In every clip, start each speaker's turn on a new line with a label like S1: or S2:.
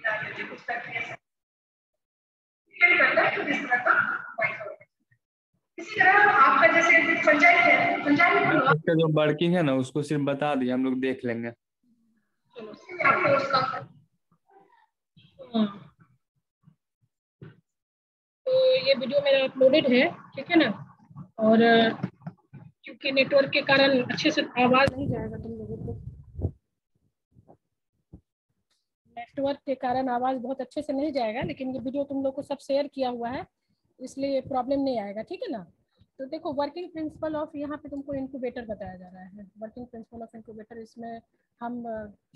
S1: कुछ करते हैं करता है तो इस तरह का माइक्रो। इसी तरह आपका जैसे पंचायत है, पंचायत
S2: इसका जो वर्किंग है ना उसको सिर्फ बता दिए, हम लोग देख लेंगे।
S1: आपको उसका तो ये वीडियो मेरा अपलोडेड है, ठीक है ना। और क्योंकि नेटवर्क के कारण अच्छे से आवाज नहीं जाएगा तुम लोगों को, नेटवर्क के कारण आवाज बहुत अच्छे से नहीं जाएगा, लेकिन ये वीडियो तुम लोग को सब शेयर किया हुआ है इसलिए ये प्रॉब्लम नहीं आएगा, ठीक है ना। तो देखो वर्किंग प्रिंसिपल ऑफ, यहाँ पे तुमको इनक्यूबेटर बताया जा रहा है। वर्किंग प्रिंसिपल ऑफ इनक्यूबेटर, इसमें हम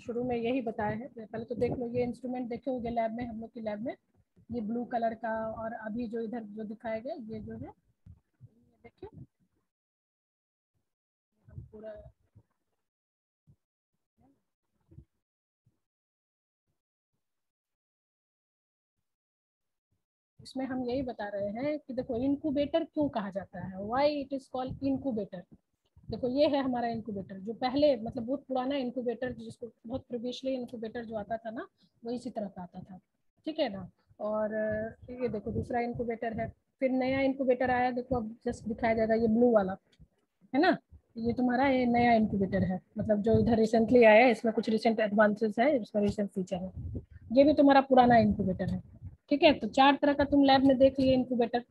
S1: शुरू में यही बताए हैं। पहले तो देख लो, ये इंस्ट्रूमेंट देखोगे लैब में, हम लोग की लैब में ये ब्लू कलर का, और अभी जो इधर जो दिखाया गया ये जो है देखिए पूरा इसमें हम यही बता रहे हैं कि देखो इनक्यूबेटर क्यों कहा जाता है, why it is called incubator. देखो ये है हमारा इनक्यूबेटर, जो पहले मतलब बहुत पुराना इनक्यूबेटर, जिसको बहुत प्रीवियसली इनक्यूबेटर जो आता था ना वो इसी तरह का आता था, ठीक है ना। और ये देखो दूसरा इनक्यूबेटर है, फिर नया इनक्यूबेटर आया, देखो अब जस्ट दिखाया जाएगा ये ब्लू वाला है ना, ये तुम्हारा ये नया इनक्यूबेटर है, मतलब जो इधर रिसेंटली आया है, इसमें कुछ रिसेंट एडवांसेस है, इसमें रिसेंट फीचर है। ये भी तुम्हारा पुराना इनक्यूबेटर है, ठीक है। तो 4 तरह का तुम लैब में देख लिए इनक्यूबेटर,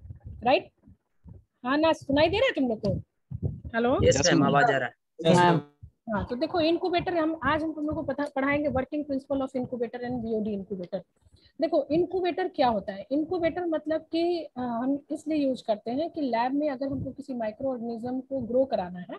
S1: राइट। हाँ ना, सुनाई दे रहा है तुम लोग को? हेलो,
S3: यस मैम, आवाज आ रहा है।
S1: हाँ तो देखो इनक्यूबेटर, हम तुम लोग को पढ़ाएंगे working principle of incubator and BOD incubator. देखो इनक्यूबेटर क्या होता है, इनक्यूबेटर मतलब कि हम इसलिए यूज करते हैं कि लैब में अगर हमको किसी माइक्रो ऑर्गेनिज्म को ग्रो कराना है,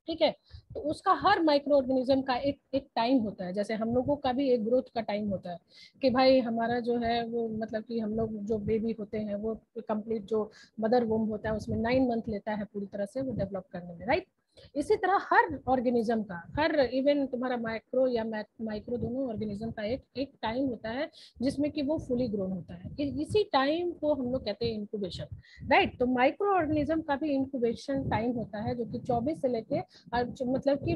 S1: ठीक है, तो उसका हर माइक्रो ऑर्गेनिज्म का एक टाइम होता है। जैसे हम लोगों का भी एक ग्रोथ का टाइम होता है कि भाई हमारा जो है वो मतलब कि हम लोग जो बेबी होते हैं वो कंप्लीट जो मदर वोम होता है उसमें 9 मंथ लेता है पूरी तरह से वो डेवलप करने में, राइट। इसी तरह हर ऑर्गेनिज्म का, हर इवन तुम्हारा माइक्रो या माइक्रो दोनों ऑर्गेनिज्म का एक टाइम होता है जिसमें कि वो फुली ग्रोन होता है। इसी टाइम को हम लोग कहते हैं इंक्यूबेशन, राइट। तो माइक्रो ऑर्गेनिज्म का भी इंक्यूबेशन टाइम होता है जो कि 24 से लेके मतलब कि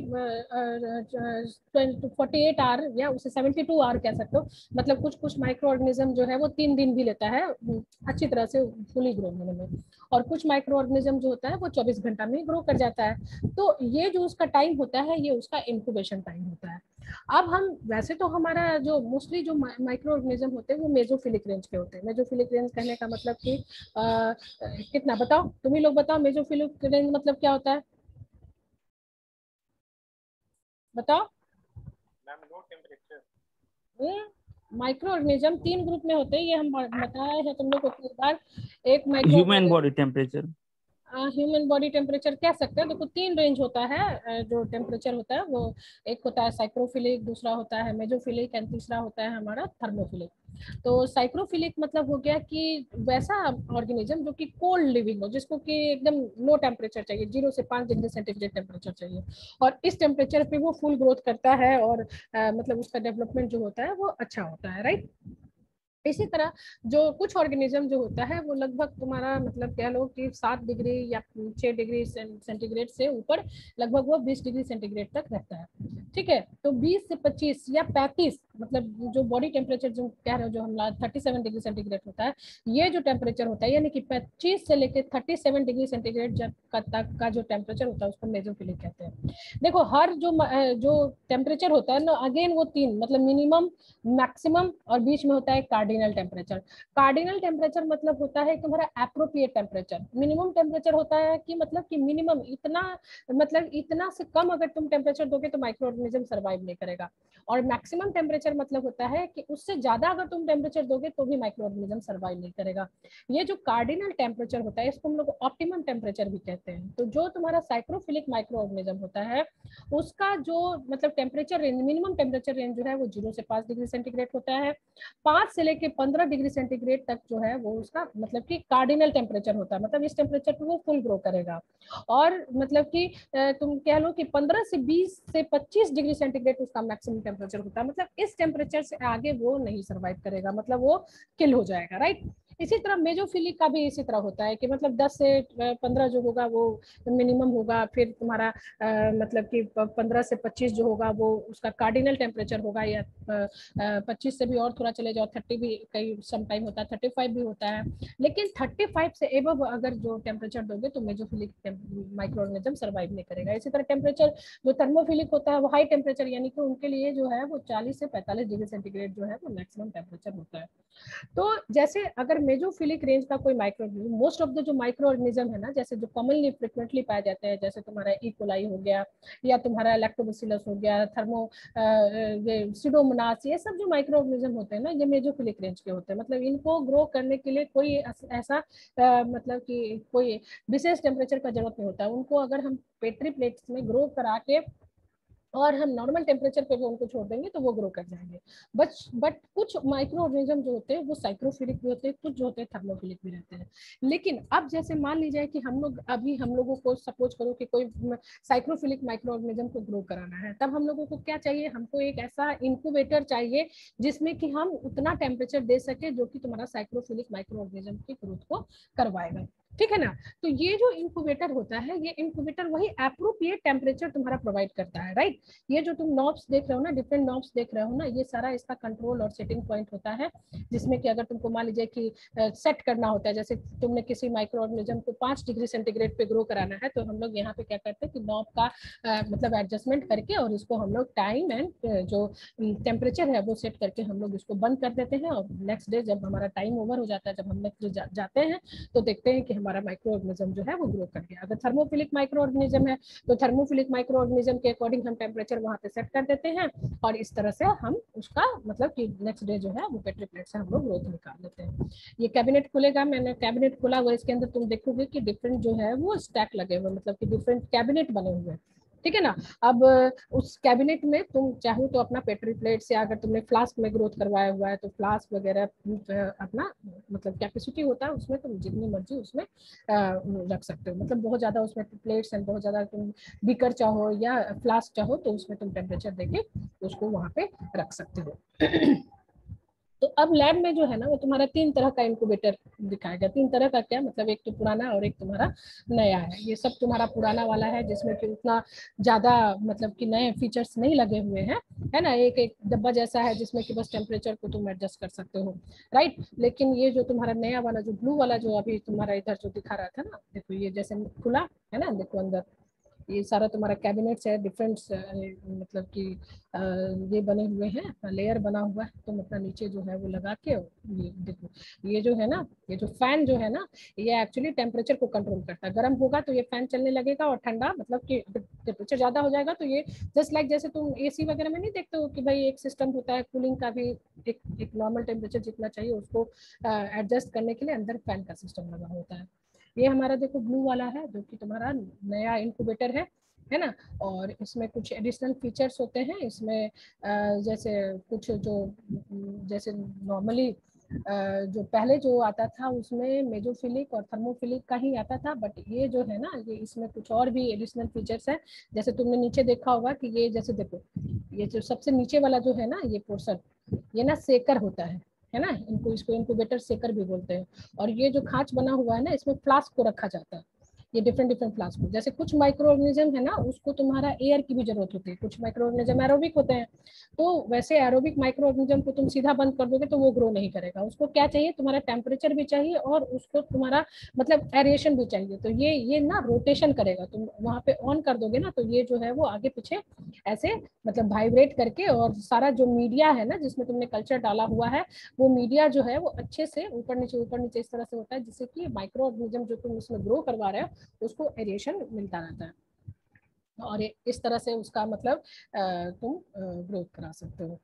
S1: 48 आवर या उसे 72 आवर कह सकते हो। मतलब कुछ कुछ माइक्रो ऑर्गेनिज्म जो है वो 3 दिन भी लेता है अच्छी तरह से फुली ग्रो होने में, और कुछ माइक्रो ऑर्गेनिज्म जो होता है वो 24 घंटा में ग्रो कर जाता है। तो ये जो उसका टाइम होता है ये उसका इंक्यूबेशन टाइम होता है। अब हम वैसे तो हमारा जो मोस्टली जो माइक्रो ऑर्गेनिज्म होते हैं वो मेसोफिलिक रेंज के होते हैं। मेसोफिलिक रेंज कहने का मतलब कि कितना, बताओ तुम ही लोग बताओ, मेसोफिलिक रेंज मतलब क्या होता है, बताओ। माइक्रो ऑर्गेनिज्म 3 ग्रुप में होते हैं, ये हम बताए हैं तुम लोग को एक बार। एक micro
S3: human body temperature,
S1: human body temperature कह सकते हैं। देखो 3 रेंज होता है जो टेम्परेचर होता है वो, एक होता है साइक्रोफिलिक, दूसरा होता है मेजोफिलिक एंड तीसरा होता है हमारा थर्मोफिलिक। तो साइक्रोफिलिक मतलब हो गया कि वैसा ऑर्गेनिज्म जो कि कोल्ड लिविंग हो, जिसको कि एकदम लो टेम्परेचर चाहिए, 0 से 5 डिग्री सेंटीग्रेड टेम्परेचर चाहिए, और इस टेम्परेचर पे वो फुल ग्रोथ करता है और मतलब उसका डेवलपमेंट जो होता है वो अच्छा होता है, राइट। इसी तरह जो कुछ ऑर्गेनिज्म जो होता है वो लगभग तुम्हारा मतलब कह लो कि 7 डिग्री या 6 डिग्री सेंटीग्रेड से ऊपर लगभग वो 20 डिग्री सेंटीग्रेड तक रहता है, ठीक है। तो 20 से 25 या 35 मतलब जो बॉडी टेम्परेचर जो कह रहे हो जो हम 37 डिग्री सेंटीग्रेड होता है, ये जो टेम्परेचर होता है यानी कि 25 से लेकर 37 डिग्री सेंटीग्रेड तक का जो टेम्परेचर होता है उसको मेसोफिलिक कहते हैं। देखो हर जो टेम्परेचर होता है ना, अगेन वो 3 मतलब मिनिमम, मैक्सिमम और बीच में होता है कार्डिनल टेम्परेचर। कार्डिनल टेम्परेचर मतलब होता है तुम्हारा एप्रोप्रिएट टेम्परेचर। मिनिमम टेम्परेचर होता है कि मतलब कि मिनिमम इतना, मतलब इतना से कम अगर तुम टेम्परेचर दोगे तो माइक्रो ऑर्गेनिज्म सर्वाइव नहीं करेगा। और मैक्सिमम टेम्परेचर मतलब होता है कि उससे ज्यादा अगर तुम टेम्परेचर दोगे तो भी माइक्रो ऑर्गेनिज्म सर्वाइव नहीं करेगा। ये जो कार्डिनल टेम्परेचर होता है इसको हम लोग ऑप्टिमम टेम्परेचर भी कहते हैं। तो जो तुम्हारा साइक्रोफिलिक माइक्रो ऑर्गेनिज्म होता है उसका जो मतलब temperature range, minimum temperature range जो है वो 0 से 5 डिग्री सेंटीग्रेड होता है। 5 से लेके 15 डिग्री सेंटीग्रेड तक जो है वो उसका मतलब कि कार्डिनल टेम्परेचर होता है, मतलब इस टेम्परेचर पे वो फुल ग्रो करेगा। और मतलब कि तुम कह लो कि 15 से 20 से 25 डिग्री सेंटीग्रेड उसका मैक्सिमम टेम्परेचर होता है, मतलब इस टेम्परेचर से आगे वो नहीं सर्वाइव करेगा, मतलब वो किल हो जाएगा, राइट। इसी तरह मेजोफिलिक का भी इसी तरह होता है कि मतलब 10 से 15 जो होगा वो मिनिमम होगा, फिर तुम्हारा मतलब कि 15 से 25 जो होगा वो उसका कार्डिनल टेम्परेचर होगा, या 25 से भी और थोड़ा चले जाओ 30 भी कई सम टाइम होता है, 35 भी होता है। लेकिन 35 से एबव अगर जो टेम्परेचर दोगे तो मेजोफिलिक माइक्रो ऑर्गेनिज्म सर्वाइव नहीं करेगा। इसी तरह टेम्परेचर जो थर्मोफिलिक होता है वो हाई टेम्परेचर, यानी कि उनके लिए जो है वो 40 से 45 डिग्री सेंटीग्रेड जो है वो मैक्सिमम टेम्परेचर होता है। तो जैसे अगर मेजोफिलिक रेंज का कोई माइक्रो, मोस्ट ऑफ द जो माइक्रो ऑर्गेनिज्म है ना, जैसे जो कॉमनली फ्रिक्वेंटली पाए जाते हैं, जैसे तुम्हारा इकोलाई हो गया, या तुम्हारा लैक्टोबैसिलस हो गया, थर्मो ये सीडोमोनास, ये सब जो माइक्रो ऑर्गेनिज्म होते हैं ना, ये मेजोफिलिक रेंज के होते हैं। मतलब इनको ग्रो करने के लिए कोई ऐसा मतलब कि कोई विशेष टेम्परेचर का जरूरत नहीं होता है। उनको अगर हम पेट्री प्लेट्स में ग्रो करा के और हम नॉर्मल टेम्परेचर पे भी उनको छोड़ देंगे तो वो ग्रो कर जाएंगे। बट कुछ माइक्रो ऑर्गेनिज्म जो होते हैं वो साइक्रोफिलिक भी होते हैं, कुछ जो होते हैं थर्मोफिलिक भी रहते हैं। लेकिन अब जैसे मान लीजिए कि हम लोगों को सपोज करो कि कोई साइक्रोफिलिक माइक्रो ऑर्गेनिज्म को ग्रो कराना है, तब हम लोगों को क्या चाहिए, हमको एक ऐसा इंक्यूबेटर चाहिए जिसमें कि हम उतना टेम्परेचर दे सके जो कि तुम्हारा साइक्रोफिलिक माइक्रो ऑर्गेनिज्म की ग्रोथ को करवाएगा। ठीक है ना। तो ये जो इंक्यूबेटर होता है, ये इंक्यूबेटर वही एप्रोप्रिएट टेम्परेचर तुम्हारा प्रोवाइड करता है, राइट। ये जो तुम नॉब्स देख रहे हो ना, डिफरेंट नॉब्स देख रहे हो ना, ये सारा इसका कंट्रोल और सेटिंग पॉइंट होता है, जिसमें कि अगर तुमको मान लीजिए कि सेट करना होता है, जैसे तुमने किसी माइक्रो ऑर्गेनिज्म को 5 डिग्री सेंटीग्रेड पे ग्रो कराना है, तो हम लोग यहाँ पे क्या करते हैं कि नॉब का मतलब एडजस्टमेंट करके और इसको हम लोग टाइम एंड जो टेम्परेचर है वो सेट करके हम लोग इसको बंद कर देते हैं। और नेक्स्ट डे जब हमारा टाइम ओवर हो जाता है, जब हम नेक्स्ट डे जाते हैं तो देखते हैं कि हमारा माइक्रो ऑर्गेनिज्म जो है वो ग्रो कर गया। अगर थर्मोफिलिक माइक्रो ऑर्गेनिज्म है तो थर्मोफिलिक माइक्रो ऑर्गेनिज्म के अकॉर्डिंग हम टेम्परेचर वहाँ पे सेट कर देते हैं, और इस तरह से हम उसका मतलब कि नेक्स्ट डे जो है वो पेट्री प्लेट से हम लोग ग्रोथ निकाल लेते हैं। ये कैबिनेट खुलेगा, मैंने कैबिनेट खोला हुआ, इसके अंदर तुम देखोगे कि डिफरेंट जो है वो स्टैक लगे हुए, मतलब कि डिफरेंट कैबिनेट बने हुए हैं। ठीक है ना। अब उस कैबिनेट में तुम चाहो तो अपना पेट्री प्लेट से, अगर तुमने फ्लास्क में ग्रोथ करवाया हुआ है तो फ्लास्क वगैरह अपना मतलब कैपेसिटी होता है उसमें तुम जितनी मर्जी उसमें रख सकते हो। मतलब बहुत ज्यादा उसमें प्लेट्स एंड बहुत ज्यादा तुम बीकर चाहो या फ्लास्क चाहो तो उसमें तुम टेम्परेचर देके उसको वहां पे रख सकते हो। तो अब लैब में जो है ना वो तुम्हारा 3 तरह का इंक्यूबेटर दिखाएगा। 3 तरह का क्या मतलब, एक तो पुराना और एक तुम्हारा नया है। ये सब तुम्हारा पुराना वाला है जिसमें कि उतना ज्यादा मतलब कि नए फीचर्स नहीं लगे हुए हैं, है ना। एक एक डब्बा जैसा है जिसमें कि बस टेम्परेचर को तुम एडजस्ट कर सकते हो, राइट। लेकिन ये जो तुम्हारा नया वाला जो ब्लू वाला जो अभी तुम्हारा इधर जो दिखा रहा था ना, देखो ये जैसे खुला है ना, देखो अंदर ये सारा तुम्हारा कैबिनेट्स है, डिफरेंट मतलब कि ये बने हुए हैं, लेयर बना हुआ है। तो मतलब नीचे जो है वो लगा के, ये देखो ये जो है ना, ये जो फैन जो है ना, ये एक्चुअली टेम्परेचर को कंट्रोल करता है। गर्म होगा तो ये फैन चलने लगेगा, और ठंडा मतलब कि टेम्परेचर ज्यादा हो जाएगा तो ये जस्ट लाइक जैसे तुम एसी वगैरह में नहीं देखते हो कि भाई एक सिस्टम होता है कूलिंग का भी, एक नॉर्मल टेम्परेचर जितना चाहिए उसको एडजस्ट करने के लिए अंदर फैन का सिस्टम लगा होता है। ये हमारा देखो ब्लू वाला है जो कि तुम्हारा नया इंक्यूबेटर है ना। और इसमें कुछ एडिशनल फीचर्स होते हैं इसमें, जैसे कुछ जो जैसे नॉर्मली जो पहले जो आता था उसमें मेजोफिलिक और थर्मोफिलिक का ही आता था, बट ये जो है ना ये इसमें कुछ और भी एडिशनल फीचर्स है। जैसे तुमने नीचे देखा होगा कि ये जैसे देखो, ये जो सबसे नीचे वाला जो है ना ये पोर्शन, ये ना सेकर होता है ना, इसको इंक्यूबेटर सेकर भी बोलते हैं। और ये जो खांच बना हुआ है ना, इसमें फ्लास्क को रखा जाता है। ये डिफरेंट फ्लास्क को, जैसे कुछ माइक्रो ऑर्गेनिज्म है ना उसको तुम्हारा एयर की भी जरूरत होती है, कुछ माइक्रो ऑर्गेनिज्म एरोबिक होते हैं। तो वैसे एरोबिक माइक्रो ऑर्गेनिज्म को तुम सीधा बंद कर दोगे तो वो ग्रो नहीं करेगा, उसको क्या चाहिए, तुम्हारा टेम्परेचर भी चाहिए और उसको तुम्हारा मतलब एरिएशन भी चाहिए। तो ये ना रोटेशन करेगा, तुम वहां पे ऑन कर दोगे ना तो ये जो है वो आगे पीछे ऐसे मतलब वाइब्रेट करके, और सारा जो मीडिया है ना जिसमें तुमने कल्चर डाला हुआ है, वो मीडिया जो है वो अच्छे से ऊपर नीचे इस तरह से होता है, जिससे कि माइक्रो ऑर्गेनिज्म जो तुम इसमें ग्रो करवा रहे हो उसको एरिएशन मिलता रहता है, और इस तरह से उसका मतलब तुम ग्रोथ करा सकते हो।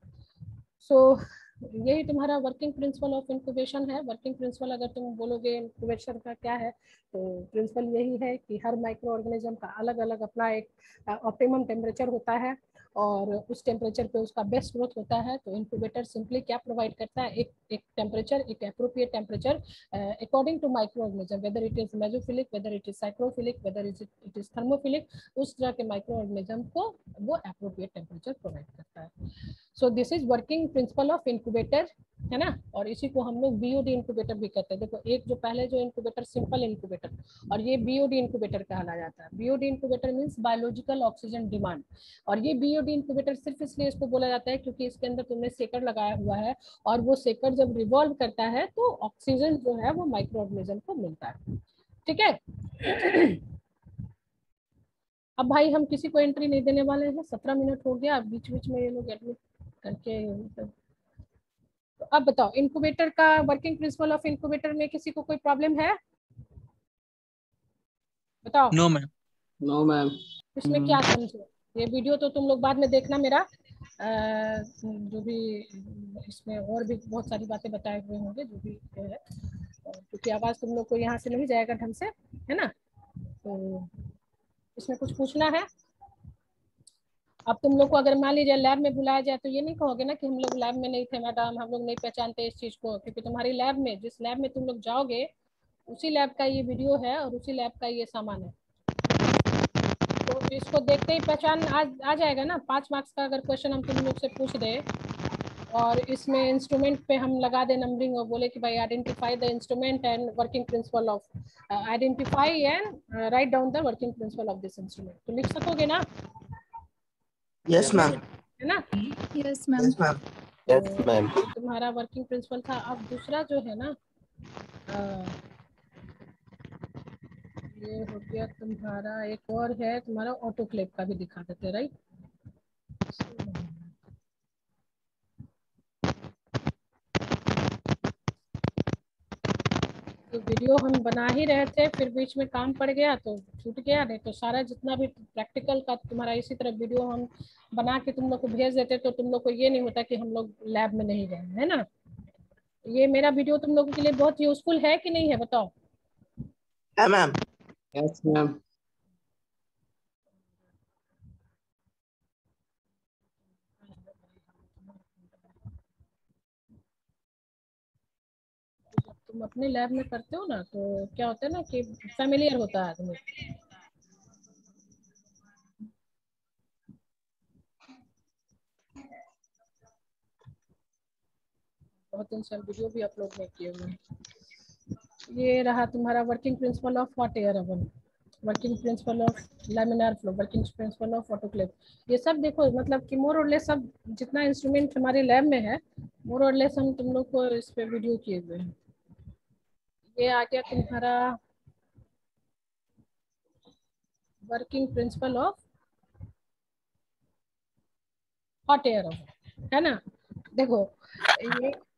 S1: सो यही तुम्हारा वर्किंग प्रिंसिपल ऑफ इंक्यूबेशन है। वर्किंग प्रिंसिपल अगर तुम बोलोगे इंक्यूबेशन का क्या है, तो प्रिंसिपल यही है कि हर माइक्रो ऑर्गेनिज्म का अलग अलग अपना एक ऑप्टिमम टेम्परेचर होता है, और उस टेम्परेचर पे उसका बेस्ट ग्रोथ होता है। तो इंक्यूबेटर सिंपली क्या प्रोवाइड करता है, एक टेम्परेचर, एक appropriate temperature according to micro organism, whether it is mesophilic, whether it is psychrophilic, whether it is thermophilic, उस तरह के माइक्रो ऑर्गेनिज्म को वो एप्रोप्रिएट टेम्परेचर प्रोवाइड करता है। So this is working principle of incubator, है ना। और इसी को हम लोग बीओडी इंक्यूबेटर भी कहते हैं। देखो एक जो पहले जो इंक्यूबेटर सिंपल इंक्यूबेटर, और ये बीओडी इंक्यूबेटर कहला जाता है। BOD incubator means biological oxygen demand. और ये बीओडी इंक्यूबेटर सिर्फ इसलिए इसको बोला जाता है क्योंकि इसके अंदर तुमने सेकड़ लगाया हुआ है, और वो सेकड़ जब रिवॉल्व करता है तो ऑक्सीजन जो है वो माइक्रो ऑर्गेनिज्म को मिलता है। ठीक है। अब भाई हम किसी को एंट्री नहीं देने वाले हैं, 17 मिनट हो गया, बीच बीच में ये लोग एडमिट करके। तो अब बताओ इंक्यूबेटर का वर्किंग प्रिंसिपल ऑफ इंक्यूबेटर में किसी को कोई प्रॉब्लम है? बताओ।
S3: No ma'am.
S4: No ma'am.
S1: इसमें क्या समझो? ये वीडियो तो तुम लोग बाद में देखना मेरा, जो भी इसमें और भी बहुत सारी बातें बताए हुए होंगे जो भी है, क्योंकि आवाज तुम लोग को यहाँ से नहीं जाएगा ढंग से, है ना। तो इसमें कुछ पूछना है? अब तुम लोग को अगर मान लीजिए लैब में बुलाया जाए तो ये नहीं कहोगे ना कि हम लोग लैब में नहीं थे मैडम, हम लोग नहीं पहचानते इस चीज को, क्योंकि तुम्हारी लैब में, जिस लैब में तुम लोग जाओगे उसी लैब का ये वीडियो है और उसी लैब का ये सामान है। तो इसको देखते ही पहचान आ जाएगा ना। 5 मार्क्स का अगर क्वेश्चन हम तुम लोग से पूछ दे और इसमें इंस्ट्रूमेंट पे हम लगा दे नंबरिंग और बोले कि भाई identify the instrument and working principle of, identify and write down the working principle of this instrument, तो लिख सकोगे ना?
S4: Yes ma'am.
S1: है ना?
S5: Yes ma'am.
S4: Yes ma'am. Yes ma'am.
S1: तुम्हारा वर्किंग प्रिंसिपल था। अब दूसरा जो है ना, ये हो गया तुम्हारा, एक और है तुम्हारा ऑटोक्लेव का भी दिखा देते, राइट। तो वीडियो हम बना ही रहे थे, फिर बीच में काम पड़ गया तो छूट गया, नहीं तो सारा जितना भी प्रैक्टिकल का तुम्हारा इसी तरह वीडियो हम बना के तुम लोग को भेज देते, तो तुम लोग को ये नहीं होता कि हम लोग लैब में नहीं गए, है ना। ये मेरा वीडियो तुम लोगों के लिए बहुत यूजफुल है कि नहीं है, बताओ।
S4: है मैम। Yes ma'am.
S1: तुम अपने लैब में करते हो ना तो क्या होता है ना कि फेमिलियर होता है आदमी। बहुत दिन से वीडियो भी अपलोड नहीं किए हुए हैं। ये रहा तुम्हारा working principle of hot air oven, working principle of laminar flow, working principle of autoclave. ये सब देखो, मतलब कि मोर और लेस सब जितना इंस्ट्रूमेंट हमारे लैब में है, मोर और लेस हम तुम लोग को इस पे वीडियो किए हुए हैं। ये आ गया तुम्हारा working principle of hot air oven, है ना। देखो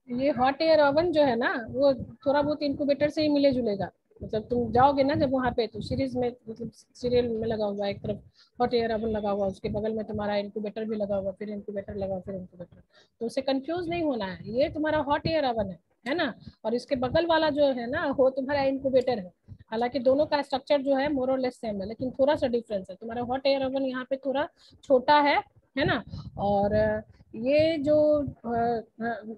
S1: ये हॉट एयर ओवन जो है ना, वो थोड़ा बहुत इंक्यूबेटर से ही मिले जुलेगा। मतलब तुम जाओगे ना जब वहाँ पे, तो सीरीज में, मतलब सीरियल में लगा हुआ है, एक तरफ हॉट एयर ओवन लगा हुआ, उसके बगल में तुम्हारा इंक्यूबेटर भी लगा हुआ, फिर इंक्यूबेटर लगा, फिर इंक्यूबेटर। तो उससे कंफ्यूज नहीं होना है, ये तुम्हारा हॉट एयर ओवन है ना। और इसके बगल वाला जो है ना, वो तुम्हारा इंक्यूबेटर है। हालांकि दोनों का स्ट्रक्चर जो है मोर और लेस सेम है, लेकिन थोड़ा सा डिफरेंस है। तुम्हारा हॉट एयर ओवन यहाँ पे थोड़ा छोटा है ना। और ये जो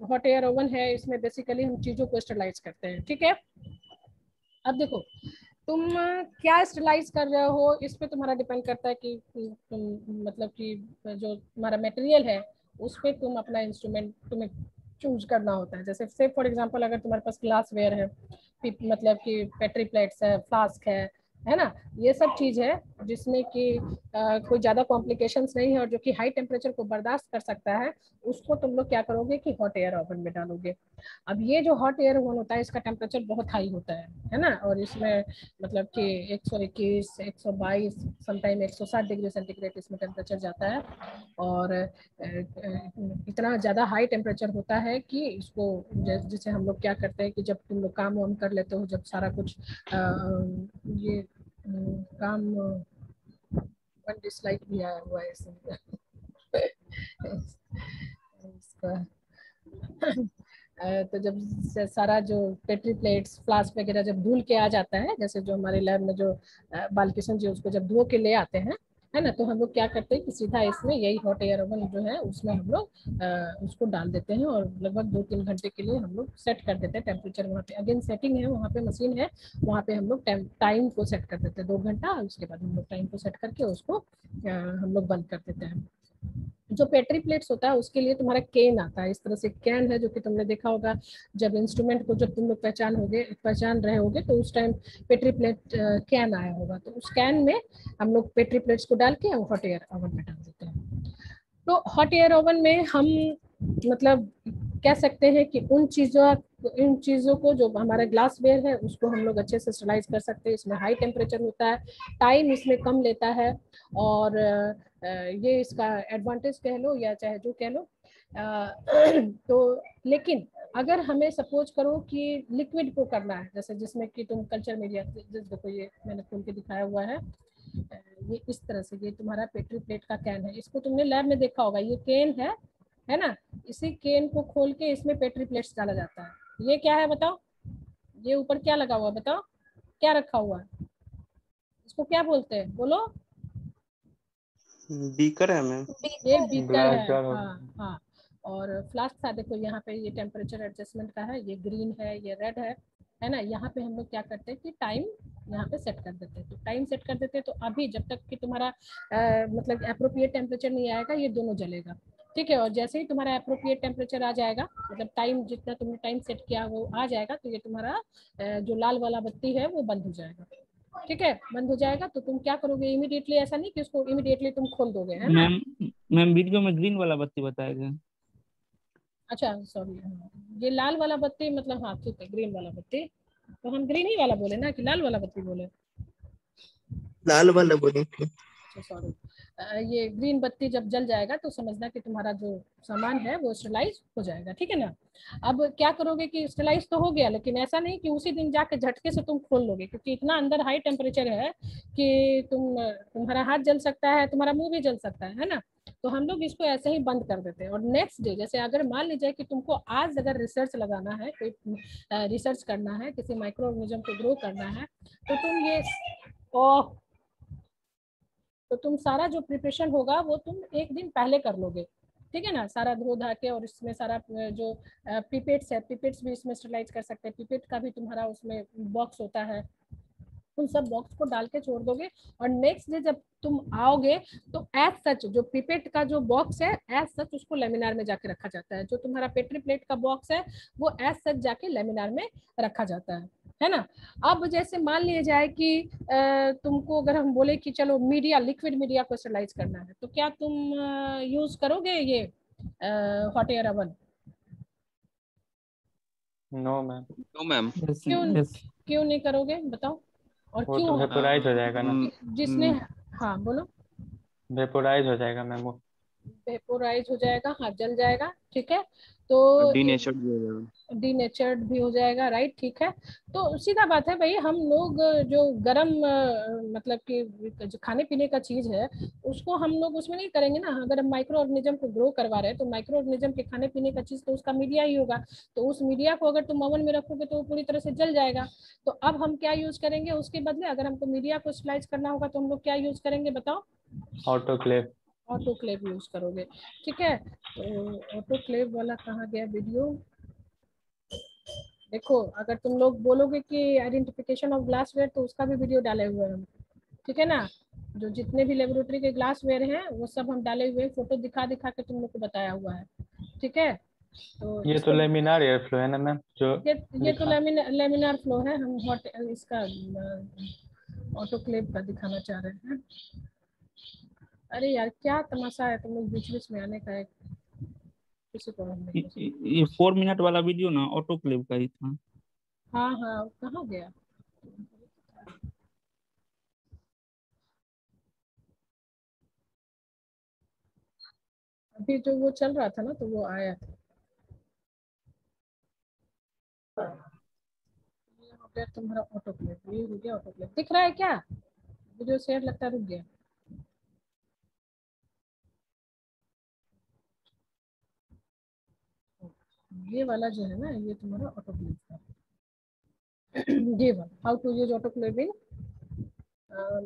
S1: हॉट एयर ओवन है, इसमें बेसिकली हम चीजों को स्टरलाइज करते हैं, ठीक है। अब देखो तुम क्या स्टरलाइज कर रहे हो, इस पे तुम्हारा डिपेंड करता है कि तुम, मतलब कि जो तुम्हारा मटेरियल है उस पे तुम अपना इंस्ट्रूमेंट तुम्हें चूज करना होता है। जैसे से फॉर एग्जांपल अगर तुम्हारे पास ग्लास वेयर है, मतलब कि पेट्री प्लेट्स है, फ्लास्क है ना, ये सब चीज है जिसमें कि कोई ज्यादा कॉम्प्लिकेशंस नहीं है और जो कि हाई टेम्परेचर को बर्दाश्त कर सकता है, उसको तुम लोग क्या करोगे कि हॉट एयर ओवन में डालोगे। अब ये जो हॉट एयर ओवन होता है, इसका टेम्परेचर बहुत हाई होता है ना। और इसमें मतलब कि 121, 122, समटाइम 160 डिग्री सेंटीग्रेड इसमें टेम्परेचर जाता है। और इतना ज़्यादा हाई टेम्परेचर होता है कि इसको, जैसे हम लोग क्या करते हैं कि जब तुम लोग काम वाम कर लेते हो, जब सारा कुछ ये काम, 1 डिसलाइक भी आया हुआ है इसमें इसका तो जब सारा जो पेट्री प्लेट्स, फ्लास्क वगैरह जब धुल के आ जाता है, जैसे जो हमारे लैब में जो बालकिशन जी उसको जब धो के ले आते हैं, है ना। तो हम लोग क्या करते हैं कि सीधा इसमें यही हॉट एयर ओवन जो है उसमें हम लोग उसको डाल देते हैं और लगभग 2-3 घंटे के लिए हम लोग सेट कर देते हैं टेम्परेचर। वहाँ पे अगेन सेटिंग है, वहाँ पे मशीन है, वहाँ पे हम लोग टाइम को सेट कर देते हैं 2 घंटा। उसके बाद हम लोग टाइम को सेट करके उसको हम लोग बंद कर देते हैं। जो पेट्री प्लेट्स होता है उसके लिए तुम्हारा केन आता है, इस तरह से कैन है जो कि तुमने देखा होगा जब इंस्ट्रूमेंट को जब तुम लोग पहचान रहे होगे तो उस टाइम पेट्री प्लेट कैन आया होगा। तो उस कैन में हम लोग पेट्री प्लेट्स को डाल के हॉट एयर ओवन में डाल देते हैं। तो हॉट एयर ओवन में हम मतलब कह सकते हैं कि इन चीज़ों को जो हमारा ग्लास वेयर है उसको हम लोग अच्छे से स्टरलाइज कर सकते हैं। इसमें हाई टेम्परेचर होता है, टाइम इसमें कम लेता है और ये इसका एडवांटेज कह लो या चाहे जो कह लो। तो लेकिन अगर हमें सपोज करो कि लिक्विड को करना है, जैसे जिसमें कि तुम कल्चर मीडिया, देखो ये मैंने खोल के दिखाया हुआ है, ये इस तरह से ये तुम्हारा पेट्री प्लेट का कैन है। इसको तुमने लैब में देखा होगा, ये केन है ना। इसी केन को खोल के इसमें पेट्री प्लेट्स डाला जाता है। ये क्या है बताओ, ये ऊपर क्या लगा हुआ है बताओ, क्या रखा हुआ है, इसको क्या बोलते हैं बोलो?
S4: बीकर है मैम।
S1: ये बीकर
S2: ग्लास
S1: है,
S2: जार
S1: हाँ हाँ। और फ्लास्क था, देखो यहाँ पे ये टेम्परेचर एडजस्टमेंट का है, ये ग्रीन है, ये रेड है ना। यहाँ पे हम लोग क्या करते हैं कि टाइम यहाँ पे सेट कर देते हैं। तो टाइम सेट कर देते हैं तो अभी जब तक कि तुम्हारा मतलब अप्रोप्रिएट टेम्परेचर नहीं आएगा ये दोनों जलेगा, ठीक है। और जैसे ही तुम्हारा अप्रोप्रिएट टेम्परेचर आ जाएगा, मतलब टाइम जितना तुमने टाइम सेट किया वो आ जाएगा, तो ये तुम्हारा जो लाल वाला बत्ती है वो बंद हो जाएगा, ठीक है। बंद हो जाएगा तो तुम क्या करोगे इमीडिएटली, ऐसा नहीं कि उसको इमीडिएटली तुम खोल दोगे, है ना।
S3: मैम मैम वीडियो में ग्रीन वाला बत्ती बताया गया।
S1: अच्छा सॉरी, हाँ ये लाल वाला बत्ती मतलब, हाँ ठीक है ग्रीन वाला बत्ती, तो हम ग्रीन ही वाला बोले ना कि लाल वाला बत्ती बोले?
S4: लाल वाला बोले थे।
S1: अच्छा सॉरी। ये ग्रीन बत्ती जब जल जाएगा तो समझना कि तुम्हारा जो सामान है वो स्टरलाइज हो जाएगा, ठीक है ना। अब क्या करोगे कि स्टरलाइज तो हो गया, लेकिन ऐसा नहीं कि उसी दिन जाके झटके से तुम खोल लोगे, क्योंकि इतना अंदर हाई टेम्परेचर है कि तुम्हारा हाथ जल सकता है, तुम्हारा मुंह भी जल सकता है ना। तो हम लोग इसको ऐसे ही बंद कर देते हैं और नेक्स्ट डे, जैसे अगर मान लीजिए कि तुमको आज अगर रिसर्च लगाना है, कोई रिसर्च करना है, किसी माइक्रो ऑर्गेनिज्म को ग्रो करना है, तो तुम ये तो तुम सारा जो प्रिपरेशन होगा वो तुम एक दिन पहले कर लोगे, ठीक है ना। सारा धो धा के, और इसमें सारा जो पिपेट्स है, पिपेट्स भी इसमें स्टरलाइज कर सकते हैं, पिपेट का भी तुम्हारा उसमें बॉक्स होता है, उन सब बॉक्स को डाल के छोड़ दोगे। और नेक्स्ट डे जब तुम आओगे तो एज सच जो पिपेट का जो बॉक्स है एज सच उसको लेमिनार में जाके रखा जाता है। जो तुम्हारा पेट्री प्लेट का बॉक्स है वो एज सच जाके लेमिनार में रखा जाता है ना। अब जैसे मान लिया जाए कि तुमको अगर हम बोले कि चलो मीडिया, लिक्विड मीडिया को स्टरलाइज करना है, तो क्या तुम यूज करोगे ये hot air oven?
S2: No ma'am.
S5: No ma'am.
S1: क्यों
S3: यस।
S1: क्यों नहीं करोगे बताओ, और
S2: वो तो
S1: क्यों?
S2: वेपोराइज हो जाएगा ना।
S1: जिसने, हाँ बोलो।
S2: वेपोराइज हो जाएगा मैम वो।
S1: वेपोराइज हो जाएगा, हाँ जल जाएगा, ठीक है। तो
S5: डीनेचर्ड भी हो जाएगा।
S1: डीनेचर्ड भी हो जाएगा, राइट, ठीक है। तो सीधा बात है भाई, हम लोग जो गरम मतलब कि जो खाने पीने का चीज है उसको हम लोग उसमें नहीं करेंगे ना। अगर हम माइक्रो ऑर्गेनिज्म को ग्रो करवा रहे हैं तो माइक्रो ऑर्गेनिज्म के खाने पीने का चीज तो उसका मीडिया ही होगा। तो उस मीडिया को अगर तुम ओवन में रखोगे तो वो पूरी तरह से जल जाएगा। तो अब हम क्या यूज करेंगे उसके बदले, अगर हमको मीडिया को स्लाइस करना होगा तो हम लोग क्या यूज करेंगे बताओ?
S2: ऑटोक्लेव।
S1: ऑटोक्लेव यूज करोगे, ठीक है। तो ऑटोक्लेव वाला कहाँ गया वीडियो? देखो अगर तुम लोग बोलोगे कि आइडेंटिफिकेशन ऑफ ग्लासवेयर तो उसका भी वीडियो डाले हुए हैं हम, ठीक है ना। जो जितने भी लेबोरेटरी के ग्लासवेयर हैं वो सब हम डाले हुए, फोटो दिखा दिखा के तुम लोग को बताया हुआ है, ठीक है। तो
S2: ये तो
S1: इसको,
S2: लेमिनार एयर फ्लो है ना मैम जो
S1: ये तो
S2: दिखा।
S1: लेमिनार फ्लो है। हम हॉट इसका ऑटोक्लेव का दिखाना चाह रहे हैं। अरे यार क्या तमाशा है, तुम लोग बीच बीच में आने का, एक किसी को हम नहीं पसंद।
S3: ये 4 मिनट वाला वीडियो ना ऑटोक्लेव का ही था।
S1: हाँ हाँ कहाँ गया? अभी जो वो चल रहा था ना तो वो आया था। ये हो गया तुम्हारा ऑटोक्लेव, ये हो गया ऑटोक्लेव, दिख रहा है क्या? वीडियो शेयर लगता रुक गया। ये वाला जो है ना ये तुम्हारा ऑटोक्लेव का ये वाला, how to use autoclave in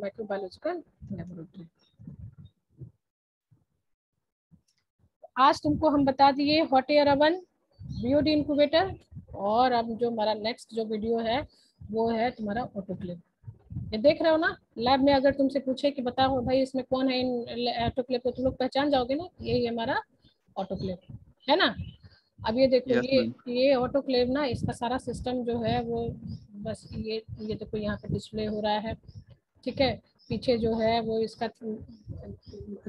S1: microbiological laboratory. आज तुमको हम बता दिए hot air oven, BOD incubator, और अब जो हमारा नेक्स्ट जो वीडियो है वो है तुम्हारा ऑटोक्लेव। ये देख रहे हो ना, लैब में अगर तुमसे पूछे कि बताओ भाई इसमें कौन है इन ऑटोक्लेव, तो तुम लोग पहचान जाओगे ना, यही हमारा ऑटोक्लेव है ना। अब ये देखो,
S3: Yes, ma'am.
S1: ये ऑटोक्लेव ना, इसका सारा सिस्टम जो है वो बस ये देखो यहाँ पे डिस्प्ले हो रहा है, ठीक है। पीछे जो है वो इसका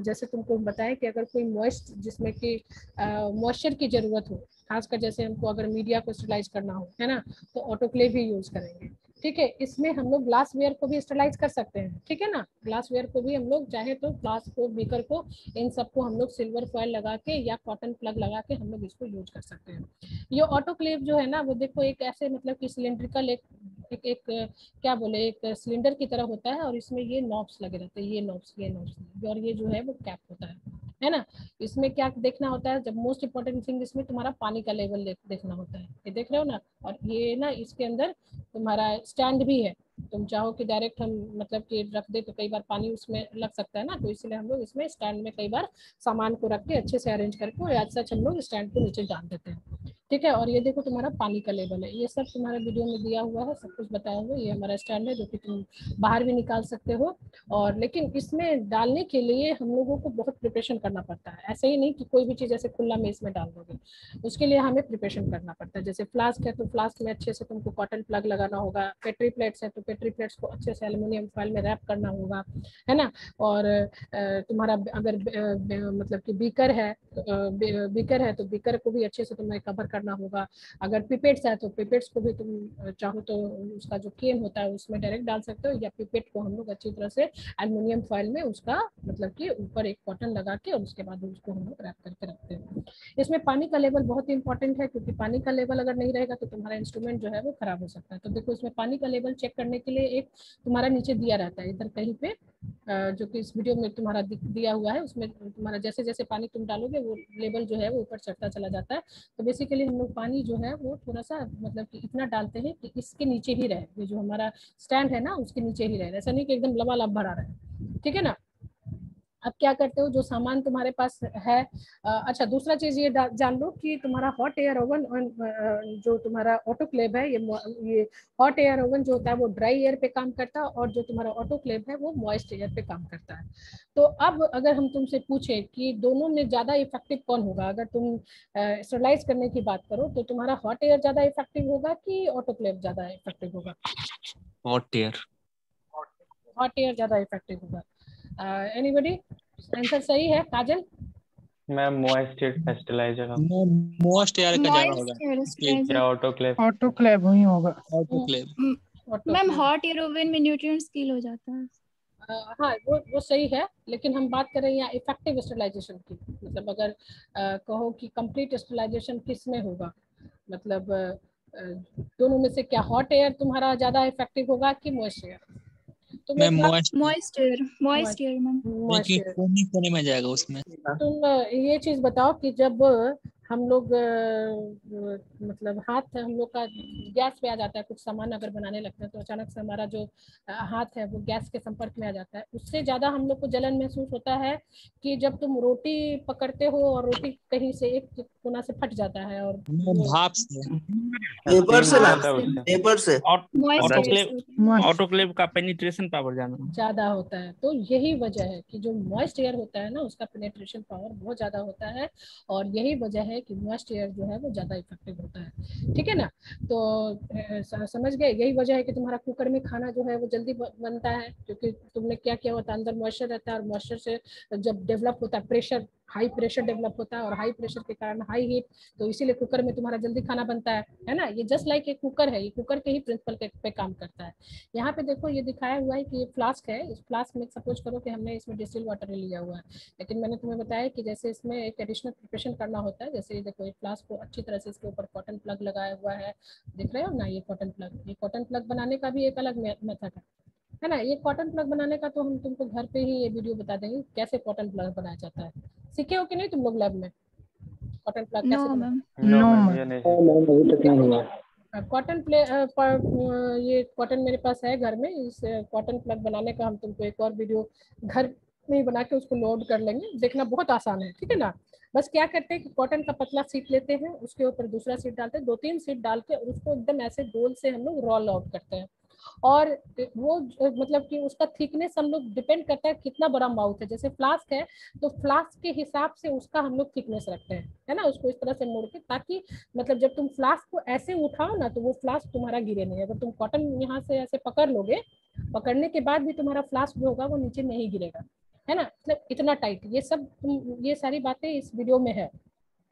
S1: जैसे तुमको बताया कि अगर कोई मॉइस्ट जिसमें कि मॉइस्चर की जरूरत हो, खासकर जैसे हमको अगर मीडिया को स्टरलाइज करना हो, है ना, तो ऑटोक्लेव ही यूज करेंगे, ठीक है। इसमें हम लोग ग्लास वेयर को भी स्टरलाइज कर सकते हैं, ठीक है ना। ग्लास वेयर को भी हम लोग चाहे तो ग्लास को, बीकर को, इन सबको हम लोग सिल्वर फॉयल लगा के या कॉटन प्लग लगा के हम लोग इसको यूज कर सकते हैं। ये ऑटोक्लेव जो है ना वो देखो एक ऐसे मतलब कि सिलेंड्रिकल एक क्या बोले, एक सिलेंडर की तरह होता है, और इसमें ये नॉब्स लगे रहते हैं, ये नॉब्स और ये जो है वो कैप होता है ना। इसमें क्या देखना होता है, जब मोस्ट इम्पोर्टेंट थिंग इसमें तुम्हारा पानी का लेवल देखना होता है, ये देख रहे हो ना। और ये ना इसके अंदर तुम्हारा स्टैंड भी है, तुम चाहो कि डायरेक्ट हम मतलब कि रख दे तो कई बार पानी उसमें लग सकता है ना, तो इसलिए हम लोग इसमें स्टैंड में कई बार सामान को रख के अच्छे से अरेंज करके, और आज सच हम लोग स्टैंड को नीचे डाल देते हैं, ठीक है। और ये देखो तुम्हारा पानी का लेवल है, ये सब तुम्हारे वीडियो में दिया हुआ है, सब कुछ बताया हुआ है। ये हमारा स्टैंड है जो कि तुम बाहर भी निकाल सकते हो, और लेकिन इसमें डालने के लिए हम लोगों को बहुत प्रिपरेशन करना पड़ता है। ऐसे ही नहीं कि कोई भी चीज़ ऐसे खुला में इसमें डाल दोगे, उसके लिए हमें प्रिपरेशन करना पड़ता है। जैसे फ्लास्क है तो फ्लास्क में अच्छे से तुमको कॉटन प्लग लगाना होगा, पेट्री प्लेट्स है तो पेट्री प्लेट्स को अच्छे से एल्युमिनियम फॉइल में रैप करना होगा, है ना। और तुम्हारा अगर मतलब कि बीकर है तो बीकर को भी अच्छे से तुम्हें कवर करना होगा। अगर पिपेट्स है तो पिपेट्स को भी तुम चाहो तो उसका जो केन होता है उसमें डायरेक्ट डाल सकते हो, या पिपेट को हम लोग अच्छी तरह से एल्युमिनियम फॉइल में उसका मतलब कि ऊपर एक कॉटन लगा के और उसके बाद उसको हम लोग रैप करके रखते हैं। इसमें पानी का लेवल बहुत ही इंपॉर्टेंट है, क्योंकि पानी का लेवल अगर नहीं रहेगा तो तुम्हारा इंस्ट्रूमेंट जो है वो खराब हो सकता है। तो देखो इसमें पानी का लेवल चेक करने के लिए एक तुम्हारा नीचे दिया रहता है इधर कहीं पे, जो कि इस वीडियो में तुम्हारा दिया हुआ है, उसमें तुम्हारा जैसे जैसे पानी तुम डालोगे वो लेवल जो है वो ऊपर चढ़ता चला जाता है। तो बेसिकली हम लोग पानी जो है वो थोड़ा सा मतलब कि इतना डालते हैं कि इसके नीचे ही रहे, ये जो हमारा स्टैंड है ना उसके नीचे ही रहे, ऐसा नहीं कि एकदम लबालब भरा रहे, ठीक है ना। अब क्या करते हो, जो सामान तुम्हारे पास है, अच्छा दूसरा चीज ये जान लो कि तुम्हारा हॉट एयर ओवन जो तुम्हारा ऑटोक्लेव है, ये हॉट एयर ओवन जो होता है वो ड्राई एयर पे काम करता है, और जो तुम्हारा ऑटोक्लेव है वो मॉइस्ट एयर पे काम करता है। तो अब अगर हम तुमसे पूछे कि दोनों में ज्यादा इफेक्टिव कौन होगा, अगर तुम स्टरलाइज करने की बात करो तो तुम्हारा हॉट एयर ज्यादा इफेक्टिव होगा कि ऑटोक्लेव ज्यादा इफेक्टिव होगा?
S5: Hot air.
S1: हॉट एयर ज्यादा इफेक्टिव होगा। एनीबॉडी? आंसर सही है Kajal?
S2: Ma'am moist fertilizer
S5: most air का ज्यादा होगा
S2: या ऑटोक्लेव?
S6: ऑटोक्लेव ही होगा।
S5: Autoclave.
S7: Ma'am hot air oven में न्यूट्रिएंट्स किल हो जाता है।
S1: हाँ वो सही है, लेकिन हम बात करें यहाँ इफेक्टिव स्टरलाइजेशन की, मतलब अगर कहो कि कंप्लीट स्टरलाइजेशन किस में होगा, मतलब दोनों में से क्या हॉट एयर तुम्हारा ज्यादा इफेक्टिव होगा कि मॉइस्ट एयर? तो
S5: मैं
S7: moist air ma'am.
S1: Moist air
S5: कोने में जाएगा उसमें।
S1: तुम ये चीज बताओ कि जब हम लोग मतलब हाथ हम लोग का गैस पे आ जाता है, कुछ सामान अगर बनाने लगते हैं तो अचानक से हमारा जो हाथ है वो गैस के संपर्क में आ जाता है, उससे ज्यादा हम लोग को जलन महसूस होता है कि जब तुम रोटी पकड़ते हो और रोटी कहीं से एक कोना से फट जाता है और
S5: भाप से
S4: पेपर से ना,
S2: होता है उससे।
S4: पेपर से
S3: ऑटोक्लेव का पेनिट्रेशन पावर
S1: ज्यादा होता है। तो यही वजह है कि जो मॉइस्ट एयर होता है ना उसका पेनिट्रेशन पावर बहुत ज्यादा होता है, और यही वजह है कि मॉइस्ट एयर जो है वो ज्यादा इफेक्टिव होता है, ठीक है ना। तो समझ गए, यही वजह है कि तुम्हारा कुकर में खाना जो है वो जल्दी बनता है, क्योंकि तुमने क्या किया होता है, अंदर मॉइस्चर रहता है, और मॉइस्चर से जब डेवलप होता है प्रेशर, हाई प्रेशर डेवलप होता है, और हाई प्रेशर के कारण हाई हीट, तो इसीलिए कुकर में तुम्हारा जल्दी खाना बनता है ना। ये जस्ट लाइक एक कुकर है, ये कुकर के ही प्रिंसिपल पे काम करता है। यहाँ पे देखो ये दिखाया हुआ है कि ये फ्लास्क है, इस फ्लास्क में सपोज करो कि हमने इसमें डिस्टिल वाटर लिया हुआ है, लेकिन मैंने तुम्हें बताया कि जैसे इसमें एक एडिशनल प्रिपरेशन करना होता है। जैसे देखो ये फ्लास्क को अच्छी तरह से इसके ऊपर कॉटन प्लग लगाया हुआ है, देख रहे हो ना, ये कॉटन प्लग बनाने का भी एक अलग मेथड है ना। ये कॉटन प्लग बनाने का तो हम तुमको घर पे ही ये वीडियो बता देंगे कैसे कॉटन प्लग बनाया जाता है। सीखे हो कि नहीं तुम लोग लैब में कॉटन प्लग कैसे बनाते?
S2: नो ये नहीं।
S1: कॉटन ये कॉटन मेरे पास है घर में, इस कॉटन प्लग बनाने का हम तुमको एक और वीडियो घर में ही बना के उसको लोड कर लेंगे, देखना बहुत आसान है, ठीक है ना। बस क्या करते हैं कि कॉटन का पतला सीट लेते हैं, उसके ऊपर दूसरा सीट डालते हैं, 2-3 सीट डाल के, और उसको एकदम ऐसे गोल से हम लोग रोल आउट करते हैं। और वो मतलब कि उसका थिकनेस हम लोग डिपेंड करता है कितना बड़ा माउथ है। जैसे फ्लास्क है तो फ्लास्क के हिसाब से उसका हम लोग थिकनेस रखते हैं, है ना, उसको इस तरह से मोड़ के, ताकि मतलब जब तुम फ्लास्क को ऐसे उठाओ ना तो वो फ्लास्क तुम्हारा गिरे नहीं। अगर तुम कॉटन यहाँ से ऐसे पकड़ लोगे, पकड़ने के बाद भी तुम्हारा फ्लास्क जो होगा वो नीचे नहीं गिरेगा, है ना, मतलब इतना टाइट। ये सब ये सारी बातें इस वीडियो में है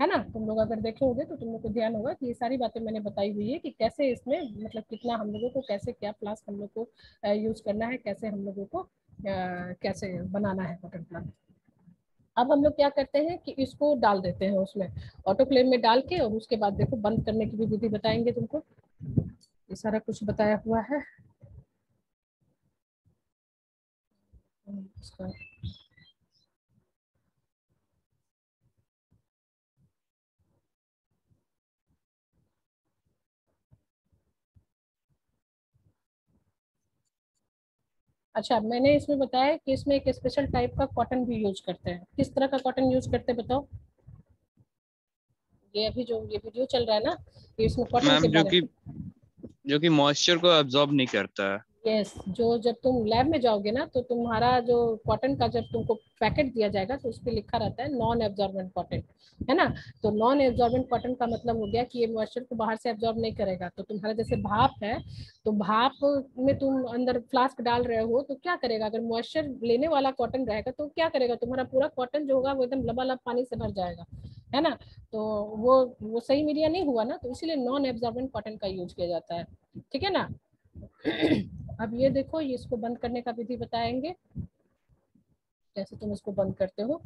S1: ना। तुम लोग अगर देखे होगे तो तुम लोग को ध्यान होगा कि ये सारी बातें मैंने बताई हुई है कि कैसे इसमें मतलब कितना हम लोगों को, कैसे क्या फ्लास्क हम लोग को यूज करना है, कैसे हम लोगों को कैसे बनाना है कॉटन फ्लास्क। अब हम लोग क्या करते हैं कि इसको डाल देते हैं उसमें ऑटोक्लेव में डाल के, और उसके बाद देखो बंद करने की भी विधि बताएंगे तुमको, ये सारा कुछ बताया हुआ है इसका। अच्छा, मैंने इसमें बताया कि इसमें एक स्पेशल टाइप का कॉटन भी यूज करते हैं। किस तरह का कॉटन यूज करते हैं बताओ? ये अभी जो ये वीडियो चल रहा है ना, ये इसमें कॉटन के
S6: मैम
S1: बारे में।
S6: जो कि मॉइस्चर को अब्जॉर्ब नहीं करता है।
S1: यस, जो जब तुम लैब में जाओगे ना तो तुम्हारा जो कॉटन का जब तुमको पैकेट दिया जाएगा तो उस पर लिखा रहता है नॉन एब्जॉर्बेंट कॉटन, है ना। तो नॉन एब्जॉर्बेंट कॉटन का मतलब हो गया कि ये मॉइस्चर को बाहर से एब्जॉर्ब नहीं करेगा। तो तुम्हारा जैसे भाप है, तो भाप में तुम अंदर फ्लास्क डाल रहे हो तो क्या करेगा, अगर मॉइस्चर लेने वाला कॉटन रहेगा तो क्या करेगा, तुम्हारा पूरा कॉटन जो होगा वो एकदम लबालब पानी से भर जाएगा, है ना। तो वो सही मीडिया नहीं हुआ ना, तो इसीलिए नॉन एब्जॉर्बेंट कॉटन का यूज किया जाता है, ठीक है ना। अब ये देखो, ये इसको बंद करने का विधि बताएंगे, कैसे तुम इसको बंद करते हो।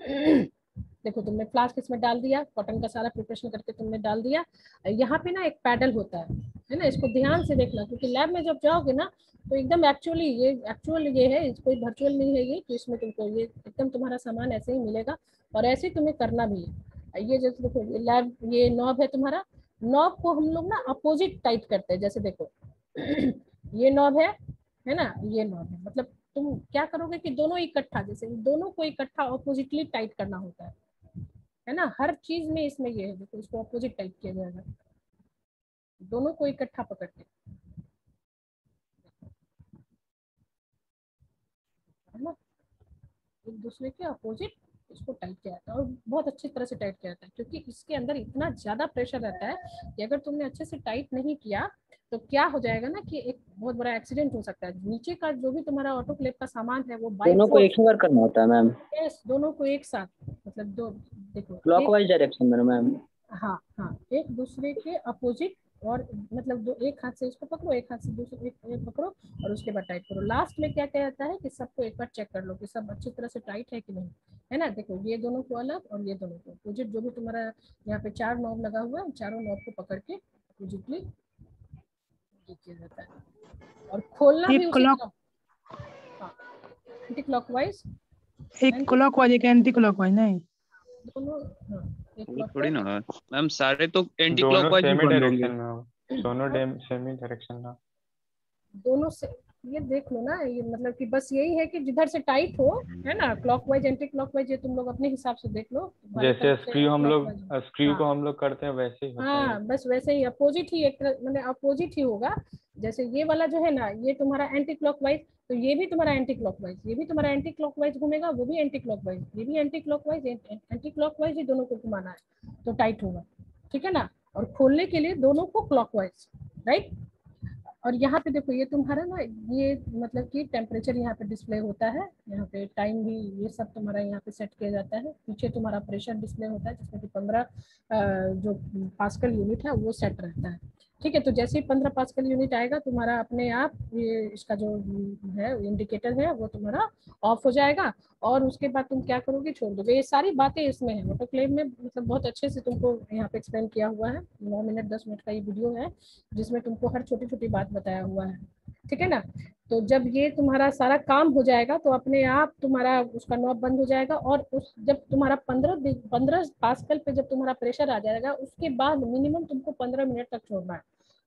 S1: देखो, तुमने फ्लास्क इसमें डाल दिया, कॉटन का सारा प्रिपरेशन करके तुमने डाल दिया। यहाँ पे ना एक पैडल होता है ना, इसको ध्यान से देखना, क्योंकि लैब में जब जाओगे ना तो एकदम एक्चुअली ये है, कोई वर्चुअल नहीं है ये, तो इसमें तुमको ये एकदम तुम्हारा सामान ऐसे ही मिलेगा और ऐसे ही तुम्हें करना भी है। ये जैसे देखो, ये लैब, ये नॉब है तुम्हारा, नॉब को हम लोग ना अपोजिट टाइट करते हैं। जैसे देखो ये नॉब है ना, ये नॉब है, मतलब तुम क्या करोगे कि दोनों इकट्ठा, जैसे दोनों को इकट्ठा अपोजिटली टाइट करना होता है ना। हर चीज में इसमें ये है, देखो इसको अपोजिट टाइट किया जाएगा, दोनों को इकट्ठा पकड़ के, है ना, एक दूसरे के अपोजिट इसको टाइट किया जाता है, और बहुत अच्छी तरह से टाइट किया जाता है, क्योंकि इसके अंदर इतना ज्यादा प्रेशर रहता है कि अगर तुमने अच्छे से टाइट नहीं किया तो क्या हो जाएगा ना कि एक बहुत बड़ा एक्सीडेंट हो सकता है। नीचे का जो भी तुम्हारा ऑटोक्लेव का सामान है वो
S2: दोनों को एक ही बार करना होता है मैम?
S1: यस, दोनों को एक साथ, मतलब दो, देखो
S2: क्लॉकवाइज डायरेक्शन में मैम?
S1: हाँ हाँ, एक दूसरे के अपोजिट, और मतलब दो, एक हाथ से इसको पकड़ो, एक हाथ से दूसरे एक पकड़ो, और उसके बाद टाइट करो। लास्ट में क्या कहता है कि सबको एक बार चेक कर लो कि सब अच्छी तरह से टाइट है कि नहीं, है ना। देखो, ये दोनों को अलग और ये दोनों को अपोजिट, जो भी तुम्हारा यहाँ पे 4 नॉब लगा हुआ है, चारों नॉब को पकड़ के अपोजिटली किया जाता है, और खोलना भी उसी तरह, हाँ, एंटी क्लॉकवाइज,
S8: एक क्लॉकवाइज एक एंटी क्लॉकवाइज, नहीं
S1: दोनों, हाँ, एक
S6: वो थोड़ी
S1: क्लॉकवाइज,
S6: ना मैम, सारे तो एंटी
S2: दोनों
S6: क्लॉकवाइज
S2: सेमी
S6: बन
S2: डायरेक्शन
S6: होंगे।
S2: में हो, दोनों सेमी डायरेक्शन में।
S1: दोनों से, ये देख लो ना, ये मतलब कि बस यही है कि जिधर से टाइट हो, है ना, क्लॉकवाइज एंटी क्लॉकवाइज, ये तुम लोग अपने हिसाब से देख लो।
S2: जैसे स्क्रू हम लोग
S1: हाँ,
S2: को हम लोग करते हैं वैसे ही होता है।
S1: हाँ, बस वैसे ही अपोजिट ही, एक मतलब अपोजिट ही होगा। जैसे ये वाला जो है ना, ये तुम्हारा एंटी क्लॉकवाइज, तो ये भी तुम्हारा एंटी क्लॉकवाइज, ये भी तुम्हारा एंटी क्लॉकवाइज घूमेगा, वो भी एंटी क्लॉकवाइज, ये भी एंटी क्लॉकवाइज, एंटी क्लॉकवाइज, ही दोनों को घुमाना है तो टाइट होगा, ठीक है ना। और खोलने के लिए दोनों को क्लॉकवाइज, राइट। और यहाँ पे देखो, ये तुम्हारा ना, ये मतलब कि टेम्परेचर यहाँ पे डिस्प्ले होता है, यहाँ पे टाइम भी, ये सब तुम्हारा यहाँ पे सेट किया जाता है। पीछे तुम्हारा प्रेशर डिस्प्ले होता है जिसमें कि 15 जो पास्कल यूनिट है वो सेट रहता है, ठीक है। तो जैसे ही 15 पास्कल यूनिट आएगा, तुम्हारा अपने आप ये इसका जो है इंडिकेटर है वो तुम्हारा ऑफ हो जाएगा, और उसके बाद तुम क्या करोगे, छोड़ दोगे। ये सारी बातें इसमें है, ऑटोक्लेव में, मतलब बहुत अच्छे से तुमको यहाँ पे एक्सप्लेन किया हुआ है। 9 मिनट 10 मिनट का ये वीडियो है जिसमें तुमको हर छोटी छोटी बात बताया हुआ है, ठीक है ना। तो जब ये तुम्हारा सारा काम हो जाएगा तो अपने आप तुम्हारा उसका नॉब बंद हो जाएगा, और उस जब तुम्हारा 15 पास्कल पे जब तुम्हारा प्रेशर आ जाएगा, उसके बाद मिनिमम तुमको 15 मिनट तक छोड़ना है,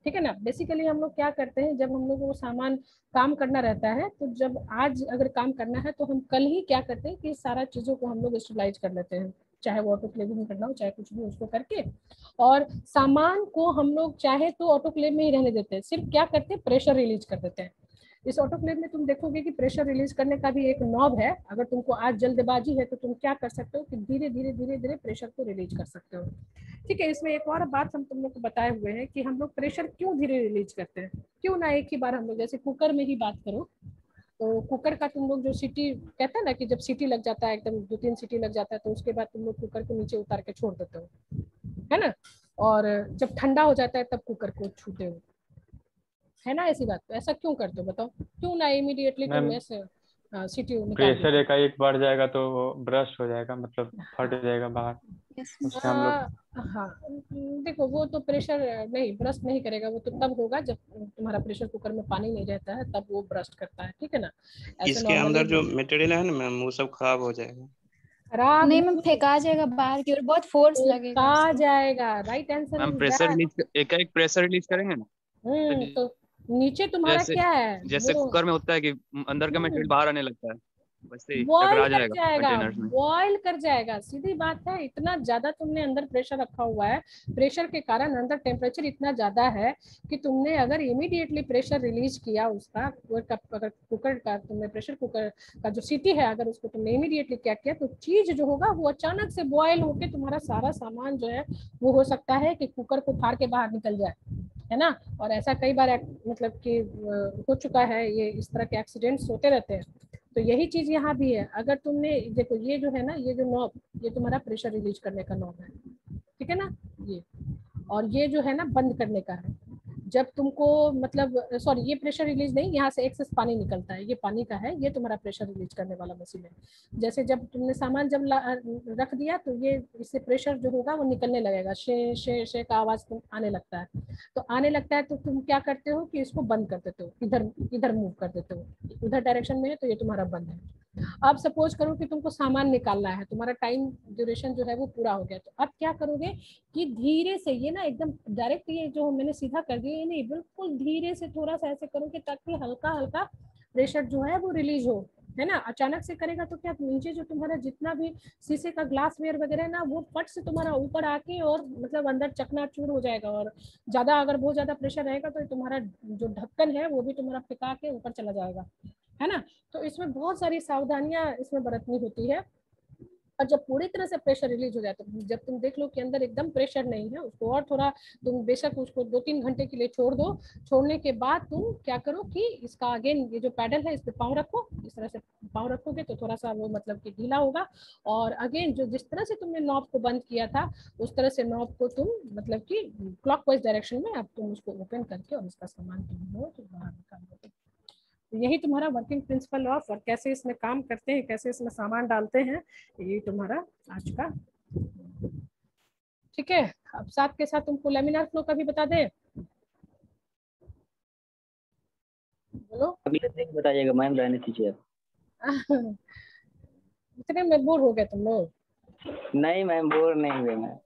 S1: ठीक है ना। बेसिकली हम लोग क्या करते हैं, जब हम लोग को सामान काम करना रहता है, तो जब आज अगर काम करना है तो हम कल ही क्या करते हैं कि सारा चीज़ों को हम लोग स्टेबलाइज कर लेते हैं, चाहे वो ऑटोक्लेविंग करना हो चाहे कुछ भी, उसको करके और सामान को हम लोग चाहे तो ऑटोक्लेव में ही रहने देते हैं, सिर्फ क्या करते हैं प्रेशर रिलीज कर देते हैं। इस ऑटोक्लेव में तुम देखोगे कि प्रेशर रिलीज करने का भी एक नॉब है। अगर तुमको आज जल्दबाजी है तो तुम क्या कर सकते हो कि धीरे धीरे धीरे धीरे प्रेशर को रिलीज कर सकते हो। ठीक है, इसमें एक और बात हम तुम लोग को बताए हुए हैं कि हम लोग प्रेशर क्यों धीरे रिलीज करते हैं, क्यों ना एक ही बार हम लोग, जैसे कुकर में ही बात करो तो कुकर का तुम लोग जो सीटी कहते हैं ना कि जब सीटी लग जाता है एकदम 2-3 सीटी लग जाता है तो उसके बाद तुम लोग कुकर को नीचे उतार के छोड़ देते हो, है ना, और जब ठंडा हो जाता है तब कुकर को छूते हो, है ना ऐसी बात। तो ऐसा क्यों करते हो बताओ, क्यों ना इमीडिएटली तुम ऐसे सीटी
S2: प्रेशर एक बार जाएगा तो वो ब्रस्ट हो जाएगा, मतलब फट जाएगा बाहर, उससे हम लोग।
S1: हाँ देखो वो तो प्रेशर नहीं ब्रस्ट नहीं करेगा, वो तो तब होगा जब तुम्हारा प्रेशर कुकर में पानी नहीं रहता है, तब वो ब्रस्ट करता है, ठीक है ना।
S4: इसके अंदर जो मटेरियल है ना मैम वो सब खराब हो जाएगा।
S1: खराब
S7: नहीं मैम, फेंका जाएगा बाहर की ओर, बहुत फोर्स लगेगा,
S1: आ जाएगा। Right answer
S6: ma'am pressure release एक प्रेशर रिलीज करेंगे ना,
S1: तो नीचे तुम्हारा क्या है,
S6: जैसे कुकर में होता है कि अंदर का मटेरियल बाहर आने लगता है, वैसे
S1: बॉयल
S6: टकरा
S1: कर जाएगा,
S6: कंटेनर्स में।
S1: बॉयल कर जाएगा, सीधी बात है। इतना ज्यादा तुमने अंदर प्रेशर रखा हुआ है, प्रेशर के कारण अंदर टेम्परेचर इतना ज्यादा है कि तुमने अगर इमीडिएटली प्रेशर रिलीज किया उसका, अगर कुकर का तुमने प्रेशर कुकर का जो सीटी है अगर उसको तुमने इमीडिएटली क्या किया तो चीज जो होगा वो अचानक से बॉयल होके तुम्हारा सारा सामान जो है वो हो सकता है कि कुकर को फाड़ के बाहर निकल जाए, है ना। और ऐसा कई बार मतलब कि हो चुका है, ये इस तरह के एक्सीडेंट्स होते रहते हैं। तो यही चीज यहाँ भी है। अगर तुमने देखो ये जो है ना, ये जो नॉब, ये तुम्हारा प्रेशर रिलीज करने का नॉब है, ठीक है ना ये, और ये जो है ना बंद करने का है। जब तुमको मतलब सॉरी ये प्रेशर रिलीज नहीं, यहाँ से एक्सेस पानी निकलता है, ये पानी का है, ये तुम्हारा प्रेशर रिलीज करने वाला मशीन है। जैसे जब तुमने सामान जब रख दिया तो ये इससे प्रेशर जो होगा वो निकलने लगेगा, शे शे शे का आवाज आने लगता है। तो आने लगता है तो तुम क्या करते हो कि इसको बंद कर देते हो, इधर इधर मूव कर देते हो, उधर डायरेक्शन में है तो ये तुम्हारा बंद है। अब सपोज करो कि तुमको सामान निकालना है, तुम्हारा टाइम ड्यूरेशन जो है वो पूरा हो गया, तो अब क्या करोगे कि धीरे से ये ना एकदम डायरेक्ट ये जो मैंने सीधा कर दिया ये नहीं, बिल्कुल धीरे से थोड़ा सा ऐसे करोगे ताकि हल्का हल्का प्रेशर जो है वो रिलीज हो, है ना। अचानक से करेगा तो क्या नीचे जो तुम्हारा जितना भी शीशे का ग्लास वेयर वगैरह है ना वो फट से तुम्हारा ऊपर आके और मतलब अंदर चकनाचूर हो जाएगा, और ज्यादा अगर बहुत ज्यादा प्रेशर रहेगा तो तुम्हारा जो ढक्कन है वो भी तुम्हारा फेंका के ऊपर चला जाएगा, है ना। तो इसमें बहुत सारी सावधानियां इसमें बरतनी होती है। और जब पूरी तरह से प्रेशर रिलीज हो जाए तो जब तुम देख लो कि अंदर एकदम प्रेशर नहीं है, उसको और थोड़ा तुम बेशक उसको 2-3 घंटे के लिए छोड़ दो। छोड़ने के बाद तुम क्या करो कि इसका अगेन ये जो पैडल है इस पे पाँव रखो, इस तरह से पाँव रखोगे तो थोड़ा सा वो मतलब कि ढीला होगा, और अगेन जो जिस तरह से तुमने नॉब को बंद किया था उस तरह से नॉब को तुम मतलब कि क्लॉकवाइज डायरेक्शन में अब तुम उसको ओपन करके और इसका सामान तुम लो तो बाहर निकाल दो। तो यही तुम्हारा वर्किंग प्रिंसिपल ऑफ, और कैसे इसमें काम करते हैं, कैसे इसमें सामान डालते हैं, यही तुम्हारा आज का। ठीक है, अब साथ के साथ तुमको लेमिनार फ्लो का भी बता दें। बोलो
S9: अभी बताइएगा मैम, रहने दीजिए।
S1: इतने में बोर हो गए तुम लोग?
S9: नहीं मैम बोर नहीं हुए मैम।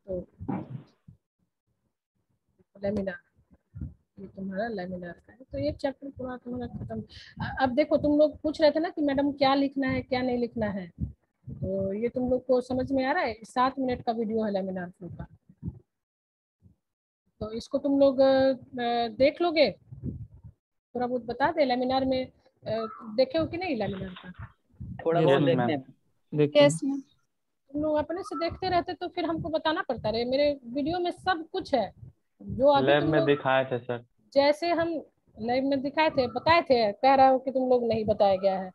S1: तो लेमिनार, ये तुम्हारा लेमिनार का है, तो ये चैप्टर पूरा तुम्हारा खत्म। अब देखो तुम लोग पूछ रहे थे ना कि मैडम क्या लिखना है क्या नहीं लिखना है, तो ये तुम लोग को समझ में आ रहा है। 7 मिनट का वीडियो है लेमिनार फ्लो का, तो इसको तुम लोग देख लोगे, थोड़ा बहुत बता दे। लेमिनार में देखे हो कि नहीं लेमिनार का?
S9: थोड़ा बहुत देखते हैं।
S1: तुम लोग अपने से देखते रहते तो फिर हमको बताना पड़ता रहे। मेरे वीडियो में सब कुछ है जो अभी
S2: लैब
S1: तुम
S2: में
S1: लोग
S2: दिखाए थे सर,
S1: जैसे हम लाइव में दिखाए थे, बताए थे, कह रहा हूँ कि तुम लोग नहीं बताया गया है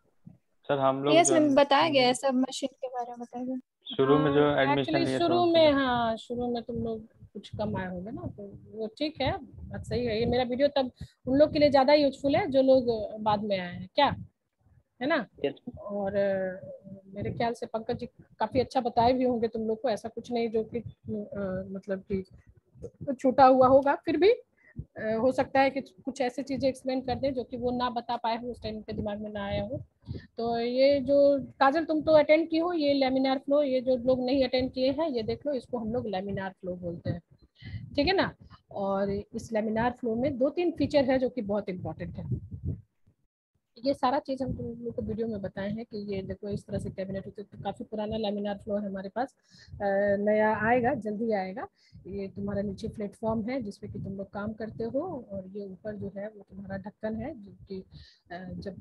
S2: सर। हम लोग
S7: यस मैम बताया गया है, सब मशीन के बारे में बताया गया।
S2: शुरू में जो एडमिशन
S1: एक्चुअली
S2: लिए
S1: शुरू में, हाँ शुरू में तुम लोग कुछ कम आए होंगे ना, तो वो ठीक है, बात सही है। ये मेरा वीडियो तब उन लोग के लिए ज्यादा यूजफुल है जो लोग बाद में आए हैं, क्या है ना। और मेरे ख्याल से पंकज जी काफी अच्छा बताए भी होंगे तुम लोग को, ऐसा कुछ नहीं जो कि मतलब कि छूटा हुआ होगा, फिर भी हो सकता है कि कुछ ऐसी चीजें एक्सप्लेन कर दे जो कि वो ना बता पाए हो, उस टाइम के दिमाग में ना आया हो। तो ये जो काजल तुम तो अटेंड की हो ये लेमिनार फ्लो, ये जो लोग नहीं अटेंड किए हैं ये देख लो, इसको हम लोग लेमिनार फ्लो बोलते हैं, ठीक है ना। और इस लेमिनार फ्लो में 2-3 फीचर है जो कि बहुत इंपॉर्टेंट है। ये सारा चीज हम तुम लोग को वीडियो में बताए हैं कि ये देखो इस तरह से कैबिनेट होते, तो काफी पुराना लेमिनार फ्लो है हमारे पास, नया आएगा, जल्दी आएगा। ये तुम्हारा नीचे प्लेटफॉर्म है जिसपे कि तुम लोग काम करते हो, और ये ऊपर जो है वो तुम्हारा ढक्कन है, जो कि जब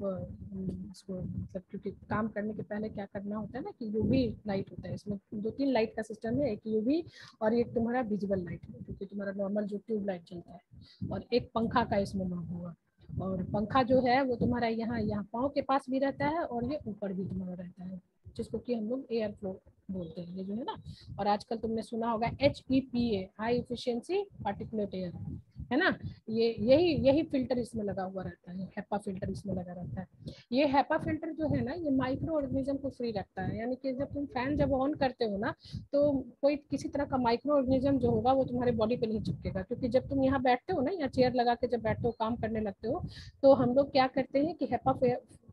S1: इसको मतलब क्योंकि काम करने के पहले क्या करना होता है ना कि यूवी लाइट होता है, इसमें 2-3 लाइट का सिस्टम है, एक यूवी और एक तुम्हारा विजिबल लाइट है, क्योंकि तुम्हारा नॉर्मल जो ट्यूब लाइट चलता है, और एक पंखा का इसमें नाम होगा। और पंखा जो है वो तुम्हारा यहाँ पाँव के पास भी रहता है और ये ऊपर भी तुम्हारा रहता है, जिसको कि हम लोग एयर फ्लो बोलते हैं, ये जो है ना। और आजकल तुमने सुना होगा HEPA, high efficiency particulate air, है ना। यही फिल्टर इसमें लगा हुआ रहता है, हेपा फिल्टर इसमें लगा रहता है। ये हेपा फिल्टर जो है ना, ये माइक्रो ऑर्गेनिज्म को फ्री रखता है, यानी कि जब तुम फैन जब ऑन करते हो ना, तो कोई किसी तरह का माइक्रो ऑर्गेनिज्म जो होगा वो तुम्हारे बॉडी पे नहीं चिपकेगा, क्योंकि जब तुम यहाँ बैठते हो ना, या चेयर लगा के जब बैठते हो काम करने लगते हो, तो हम लोग क्या करते हैं कि हेपा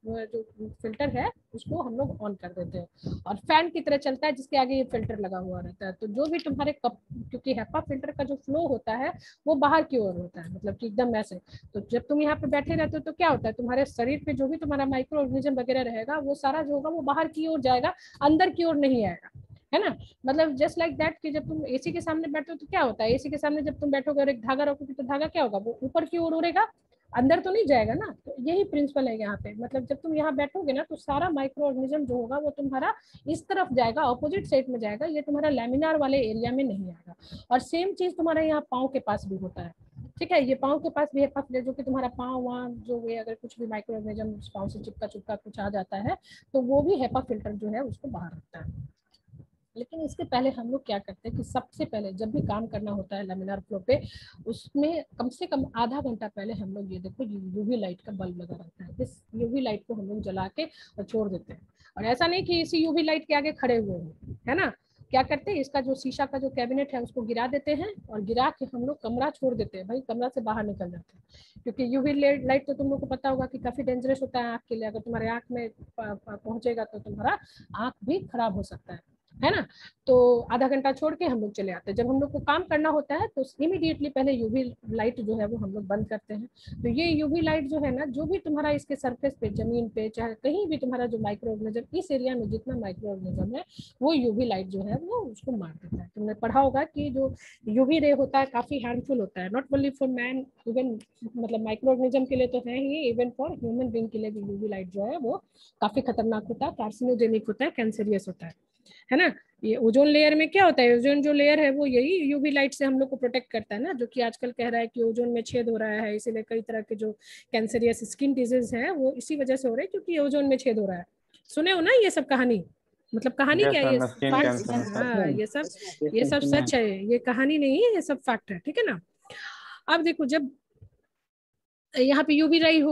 S1: जो फिल्टर है उसको हम लोग ऑन कर देते हैं, और फैन की तरह चलता है जिसके आगे ये फिल्टर लगा हुआ रहता है। तो जो भी तुम्हारे कप, क्योंकि हेपा फिल्टर का जो फ्लो होता है वो बाहर की ओर होता है, मतलब कि एकदम ऐसे। तो जब तुम यहाँ पे बैठे रहते हो तो क्या होता है, तुम्हारे शरीर पे जो भी तुम्हारा माइक्रो ऑर्गेनिज्म वगैरह रहेगा वो सारा जो होगा वो बाहर की ओर जाएगा, अंदर की ओर नहीं आएगा, है ना। मतलब जस्ट लाइक दैट कि जब तुम एसी के सामने बैठते हो तो क्या होता है, एसी के सामने जब तुम बैठोगे और एक धागा रखोगे तो धागा क्या होगा, वो ऊपर की ओर उड़ेगा, अंदर तो नहीं जाएगा ना। तो यही प्रिंसिपल है यहाँ पे, मतलब जब तुम यहाँ बैठोगे ना तो सारा माइक्रो ऑर्गेनिज्म जो होगा वो तुम्हारा इस तरफ जाएगा, ऑपोजिट साइड में जाएगा, ये तुम्हारा लैमिनार वाले एरिया में नहीं आएगा। और सेम चीज तुम्हारा यहाँ पाँव के पास भी होता है, ठीक है। ये पाँव के पास भी हेपा फिल्टर, जो कि तुम्हारा पाँव वहाँ जो है अगर कुछ भी माइक्रो ऑर्गेनिज्म पाँव से चिपका कुछ आ जाता है तो वो भी हेपा फिल्टर जो है उसको बाहर रखता है। लेकिन इसके पहले हम लोग क्या करते हैं कि सबसे पहले जब भी काम करना होता है लेमिनार फ्लो पे, उसमें कम से कम आधा घंटा पहले हम लोग ये देखो यूवी लाइट का बल्ब लगा रहता है, इस यूवी लाइट को हम लोग जला के और छोड़ देते हैं। और ऐसा नहीं कि इसी यूवी लाइट के आगे खड़े हुए हैं, है ना। क्या करते हैं, इसका जो शीशा का जो कैबिनेट है उसको गिरा देते हैं, और गिरा के हम लोग कमरा छोड़ देते हैं, भाई कमरा से बाहर निकल जाते हैं। क्योंकि यूवी लाइट तो तुम लोग को पता होगा कि काफी डेंजरस होता है आँख के लिए, अगर तुम्हारे आँख में पहुंचेगा तो तुम्हारा आँख भी खराब हो सकता है ना। तो आधा घंटा छोड़ के हम लोग चले आते हैं। जब हम लोग को काम करना होता है तो इमीडिएटली पहले यूवी लाइट जो है वो हम लोग बंद करते हैं। तो ये यूवी लाइट जो है ना, जो भी तुम्हारा इसके सरफेस पे, जमीन पे, चाहे कहीं भी तुम्हारा जो माइक्रो ऑर्गेनिज्म, इस एरिया में जितना माइक्रो ऑर्गेनिज्म है वो यूवी लाइट जो है वो उसको मार देता है। तुमने पढ़ा होगा कि जो यूवी रे होता है काफी हार्मफुल होता है, not only for man, even मतलब माइक्रो ऑर्गेनिज्म के लिए तो है ही, इवन फॉर ह्यूमन बीइंग के लिए भी यूवी लाइट जो है वो काफी खतरनाक होता है, कार्सिनोजेनिक होता है, कैंसरियस होता है ना। ये ओजोन लेयर में क्या होता है, ओजोन जो लेयर है वो यही यूवी लाइट से हम लोग को प्रोटेक्ट करता है ना, जो कि आजकल कह रहा है कि ओजोन में छेद हो रहा है, इसीलिए कई तरह के जो कैंसरियस स्किन डिजीज है वो इसी वजह से हो रहे हैं क्योंकि ओजोन में छेद हो रहा है। सुने हो ना ये सब कहानी, मतलब कहानी क्या है ये, हाँ ये सब सच है, ये कहानी नहीं है, ये सब फैक्ट है, ठीक है ना। अब देखो जब यहाँ पे यूवी लाइट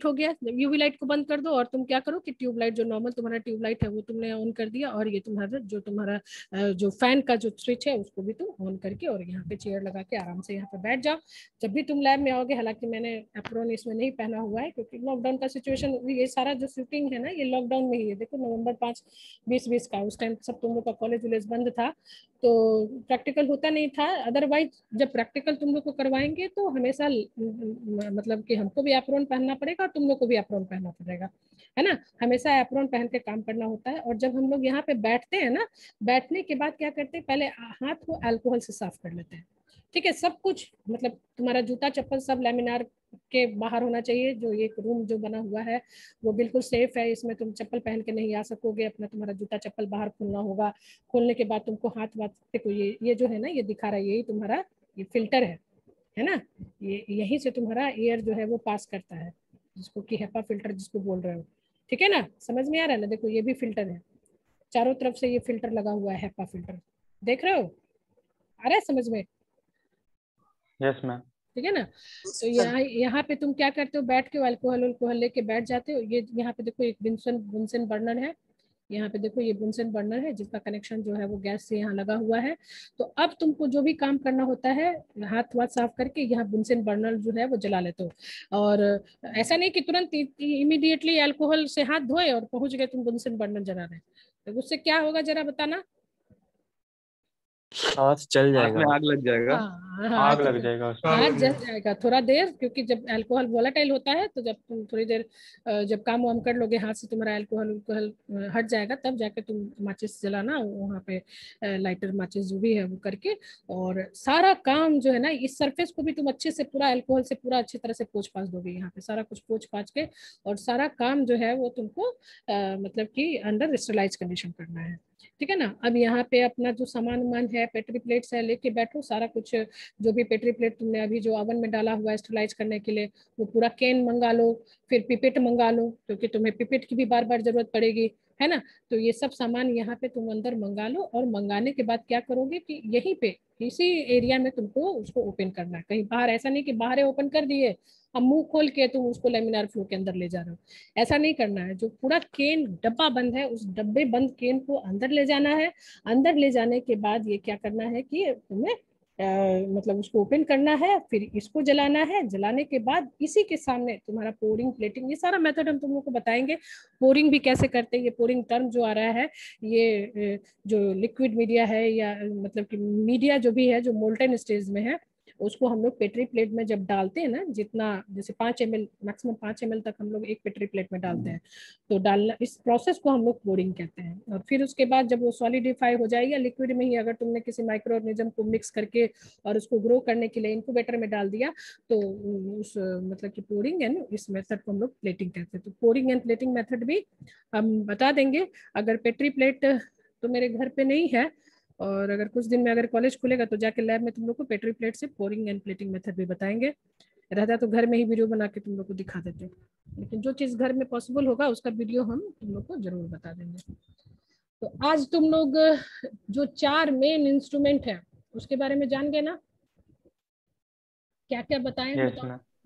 S1: हो गया, यूवी लाइट को बंद कर दो और तुम क्या करो कि ट्यूब लाइट, जो नॉर्मल तुम्हारा ट्यूब लाइट है वो तुमने ऑन कर दिया, और ये तुम्हारा जो फैन का जो स्विच है उसको भी तुम ऑन करके और यहाँ पे चेयर लगा के आराम से यहाँ पे बैठ जाओ। जब भी तुम लैब में आओगे, हालांकि मैंने एप्रोन इसमें नहीं पहना हुआ है क्योंकि लॉकडाउन का सिचुएशन, ये सारा जो शूटिंग है ना ये लॉकडाउन में ही है। देखो November 5, 2020 का, उस टाइम सब तुम लोग का कॉलेज वॉलेज बंद था तो प्रैक्टिकल होता नहीं था। अदरवाइज जब प्रैक्टिकल तुम लोग को करवाएंगे तो हमेशा मतलब कि हमको भी एप्रोन पहनना पड़ेगा और तुम लोग को भी एप्रोन पहनना पड़ेगा, है ना। हमेशा एप्रोन पहन के काम करना होता है। और जब हम लोग यहाँ पे बैठते हैं ना, बैठने के बाद क्या करते हैं, पहले हाथ को अल्कोहल से साफ कर लेते हैं, ठीक है। सब कुछ मतलब तुम्हारा जूता चप्पल सब लेमिनार के बाहर होना चाहिए। जो एक रूम जो बना हुआ है वो बिल्कुल सेफ है, इसमें तुम चप्पल पहन के नहीं आ सकोगे, अपना तुम्हारा जूता चप्पल बाहर खोलना होगा। खोलने के बाद तुमको हाथ वाथ, देखो ये जो है ना ये दिखा रहा है, यही तुम्हारा ये फिल्टर है ना। ये यहीं से तुम्हारा एयर जो है वो पास करता है, जिसको कि हेपा फिल्टर जिसको बोल रहे हो, ठीक है ना। समझ में आ रहा है ना, देखो ये भी फिल्टर है, चारों तरफ से ये फिल्टर लगा हुआ है, हेपा फिल्टर, देख रहे हो, आ रहा है समझ में।
S2: Yes ma'am.
S1: ठीक है ना। तो यहाँ पे तुम क्या करते हो, बैठ के अल्कोहल लेके बैठ जाते हो। ये यहाँ पे देखो एक बुनसन बर्नर है, यहाँ पे देखो ये बुनसन बर्नर है जिसका कनेक्शन जो है वो गैस से यहाँ लगा हुआ है। तो अब तुमको जो भी काम करना होता है, हाथ वाथ साफ करके यहाँ बुनसन बर्नर जो है वो जला लेते हो। और ऐसा नहीं कि तुरंत इमीडिएटली अल्कोहल से हाथ धोए और पहुंच गए तुम बुनसन बर्नर जला रहे, तो उससे क्या होगा जरा बताना।
S6: हाथ जल जाएगा, आग लग जाएगा।
S2: आग लग जाएगा उसमें।
S1: हाँ जल जाएगा थोड़ा देर, क्योंकि जब अल्कोहल वोलेटाइल होता है तो जब तुम थोड़ी देर जब काम वाम कर लोगे, हाथ से तुम्हारा अल्कोहल हट जाएगा, तब जाके तुम माचिस जलाना वहाँ पे, लाइटर माचिस जो भी है वो करके, और सारा काम जो है ना, इस सरफेस को भी तुम अच्छे से पूरा अल्कोहल से पूरा अच्छी तरह से पोंछ पाछ दोगे, यहाँ पे सारा कुछ पोंछ पाछ के, और सारा काम जो है वो तुमको मतलब कि अंडर स्टरलाइज कंडीशन करना है, ठीक है ना। अब यहाँ पे अपना जो सामान वामान है, पेट्री प्लेट्स है, लेके बैठो, सारा कुछ जो भी पेट्री प्लेट तुमने अभी जो ओवन में डाला हुआ है स्टरलाइज करने के लिए, वो पूरा कैन मंगा लो, फिर पिपेट मंगा लो, क्योंकि तुम्हें पिपेट की भी बार बार जरूरत पड़ेगी, है ना। तो ये सब सामान यहाँ पे तुम अंदर मंगा लो, और मंगाने के बाद क्या करोगे कि यहीं पे इसी एरिया में तुमको उसको ओपन करना है, कहीं बाहर, ऐसा नहीं कि बाहर ओपन कर दिए अब मुंह खोल के तुम उसको लेमिनार फ्लो के अंदर ले जा रहे हो, ऐसा नहीं करना है। जो पूरा केन डब्बा बंद है, उस डब्बे बंद केन को अंदर ले जाना है। अंदर ले जाने के बाद ये क्या करना है कि तुम्हें मतलब उसको ओपन करना है, फिर इसको जलाना है। जलाने के बाद इसी के सामने तुम्हारा पोरिंग, प्लेटिंग, ये सारा मेथड हम तुम लोग को बताएंगे। पोरिंग भी कैसे करते हैं, ये पोरिंग टर्म जो आ रहा है, ये जो लिक्विड मीडिया है, या मतलब कि मीडिया जो भी है जो मोल्टन स्टेज में है, उसको हम लोग पेट्री प्लेट में जब डालते हैं ना, जितना जैसे 5 ml, मैक्सिमम 5 ml तक हम लोग एक पेट्री प्लेट में डालते हैं, तो डालना, इस प्रोसेस को हम लोग पोरिंग कहते हैं। और फिर उसके बाद जब वो सॉलिडिफाई हो जाए, या लिक्विड में ही अगर तुमने किसी माइक्रो ऑर्गेनिज्म को मिक्स करके और उसको ग्रो करने के लिए इंक्यूबेटर में डाल दिया, तो उस मतलब कि पोरिंग एंड इस मेथड को हम लोग प्लेटिंग कहते हैं। तो पोरिंग एंड प्लेटिंग मेथड भी हम बता देंगे। अगर पेट्री प्लेट तो मेरे घर पे नहीं है, और अगर कुछ दिन में अगर कॉलेज खुलेगा तो जाके लैब में तुम लोग को पेट्री प्लेट से पोरिंग एंड प्लेटिंग मेथड भी बताएंगे। रहता तो घर में ही वीडियो बना के तुम लोग को दिखा देते, लेकिन जो चीज़ घर में पॉसिबल होगा उसका वीडियो हम तुम लोग को जरूर बता देंगे। तो आज तुम लोग जो 4 मेन इंस्ट्रूमेंट है उसके बारे में जान गए ना, क्या क्या बताएं?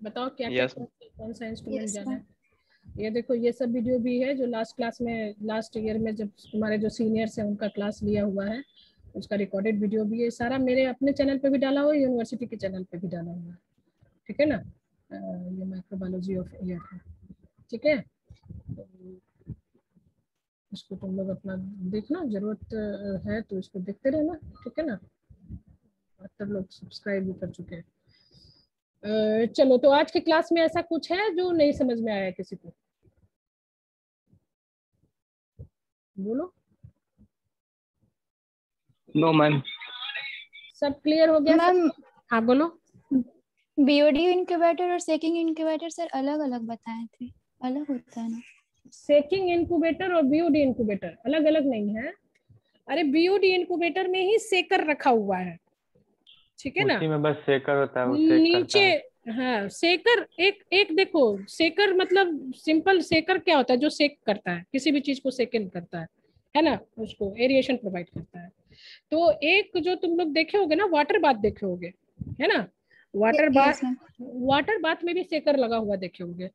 S1: बताओ क्या क्या कौन सा इंस्ट्रूमेंट जाना है। ये देखो, ये सब वीडियो भी है जो लास्ट क्लास में, लास्ट ईयर में जब तुम्हारे जो सीनियर्स हैं उनका क्लास लिया हुआ है, उसका रिकॉर्डेड वीडियो भी है। सारा मेरे अपने चैनल पे भी डाला हुआ है, यूनिवर्सिटी के चैनल पे भी डाला हुआ है, ठीक है ना। ये माइक्रोबायोलॉजी ऑफ एयर है, ठीक है। तो इसको तुम लोग अपना देखना, जरूरत है तो इसको देखते रहना, ठीक है ना। सब लोग सब्सक्राइब भी कर चुके हैं। चलो, तो आज की क्लास में ऐसा कुछ है जो नहीं समझ में आया किसी को? बोलो।
S9: No ma'am.
S1: सब क्लियर हो गया मैम? हाँ बोलो।
S7: बीओडी इनक्यूबेटर और सेकिंग इनक्यूबेटर सर अलग अलग बताए थे, अलग होता है ना?
S1: सेकिंग इनक्यूबेटर और बीओडी इनक्यूबेटर अलग अलग नहीं है। अरे बीओडी इनक्यूबेटर में ही सेकर रखा हुआ है, ठीक है ना।
S2: उसी में बस सेकर होता है, वो सेक
S1: नीचे
S2: करता है।
S1: हाँ, सेकर एक देखो, सेकर मतलब सिंपल सेकर क्या होता है? जो सेक करता है, किसी भी चीज को सेकंड करता है ना, उसको एरिएशन प्रोवाइड करता है। तो एक जो तुम लोग देखे होगे ना, वाटर बाथ देखे होगे, है ना। वाटर बाथ में भी सेकर लगा हुआ देखे होगे,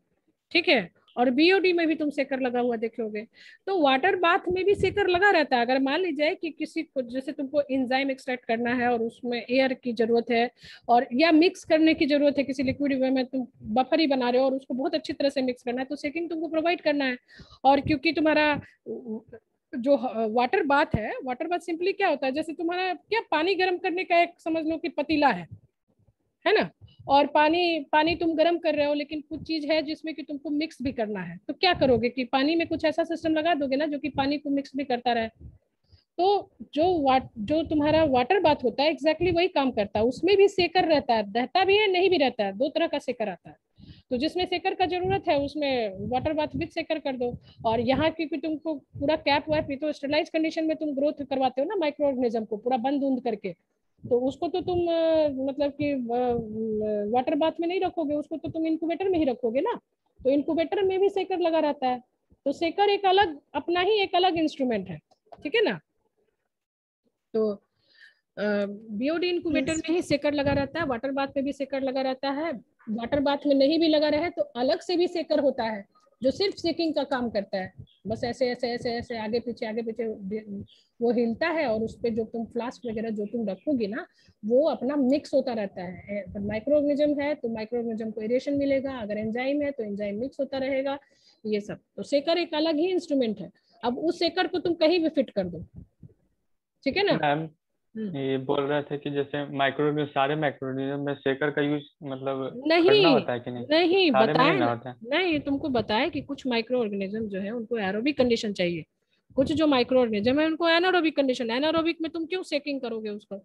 S1: ठीक है। और बीओडी में भी तुम सेकर लगा हुआ देखे होगे। तो वाटर बाथ में भी सेकर लगा रहता है। अगर मान लीजिए कि किसी को, जैसे तुमको एंजाइम एक्सट्रैक्ट करना है और उसमें एयर की जरूरत है, और या मिक्स करने की जरूरत है, किसी लिक्विड में तुम बफर ही बना रहे हो और उसको बहुत अच्छी तरह से मिक्स करना है, तो सेकिंग तुमको प्रोवाइड करना है। और क्योंकि तुम्हारा जो वाटर बाथ है, वाटर बाथ सिंपली क्या होता है, जैसे तुम्हारा क्या पानी गर्म करने का एक समझ लो कि पतीला है ना, और पानी तुम गर्म कर रहे हो, लेकिन कुछ चीज है जिसमें कि तुमको मिक्स भी करना है, तो क्या करोगे कि पानी में कुछ ऐसा सिस्टम लगा दोगे ना जो कि पानी को मिक्स भी करता रहे। तो जो तुम्हारा वाटर बाथ होता है एग्जैक्टली वही काम करता है। उसमें भी सेकर रहता भी है, नहीं भी रहता है, 2 तरह का सेकर आता है। तो जिसमें सेकर का जरूरत है उसमें वाटर बाथ विद सेकर कर दो। और यहाँ क्योंकि तुमको पूरा कैप वैप, तो स्टरलाइज कंडीशन में तुम ग्रोथ करवाते हो ना माइक्रो ऑर्गेनिज्म को पूरा बंद उंद करके, तो उसको तो तुम मतलब कि वाटर बाथ में नहीं रखोगे, उसको तो तुम इंक्यूबेटर में ही रखोगे ना। तो इंक्यूबेटर में भी सेकर लगा रहता है। तो सेकर एक अलग, अपना ही एक अलग इंस्ट्रूमेंट है, ठीक है ना। तो बीओडी इंक्यूबेटर में ही सेकर लगा रहता है, वाटर बाथ में भी सेकर लगा रहता है। वाटर बाथ में नहीं भी लगा रहे तो अलग से भी सेकर होता है जो सिर्फ सेकिंग का काम करता है। बस ऐसे ऐसे ऐसे ऐसे आगे पीछे वो हिलता है, और उस पर जो तुम फ्लास्क वगैरह जो तुम रखोगी ना, वो अपना मिक्स होता रहता है। अगर माइक्रो ऑर्गेनिज्म है तो माइक्रो ऑर्गेनिज्म को एरेशन मिलेगा, अगर एंजाइम है तो एंजाइम मिक्स होता रहेगा, ये सब। तो सेकर एक अलग ही इंस्ट्रूमेंट है। अब उस सेकर को तुम कहीं भी फिट कर दो, ठीक है ना।
S2: ये बोल रहे थे कि जैसे माइक्रो सारे माइक्रोऑर्गेनिज्म में शेकर का यूज मतलब करना
S1: नहीं
S2: होता है कि नहीं?
S1: नहीं
S2: सारे में
S1: बताए
S2: नहीं ना
S1: ना,
S2: होता है?
S1: नहीं तुमको बताया कि कुछ माइक्रो ऑर्गेनिज्म जो है उनको एरोबिक कंडीशन चाहिए, कुछ जो माइक्रो ऑर्गेनिज्म है उनको एनारोबिक कंडीशन। एनारोबिक में तुम क्यों सेकिंग करोगे उसको,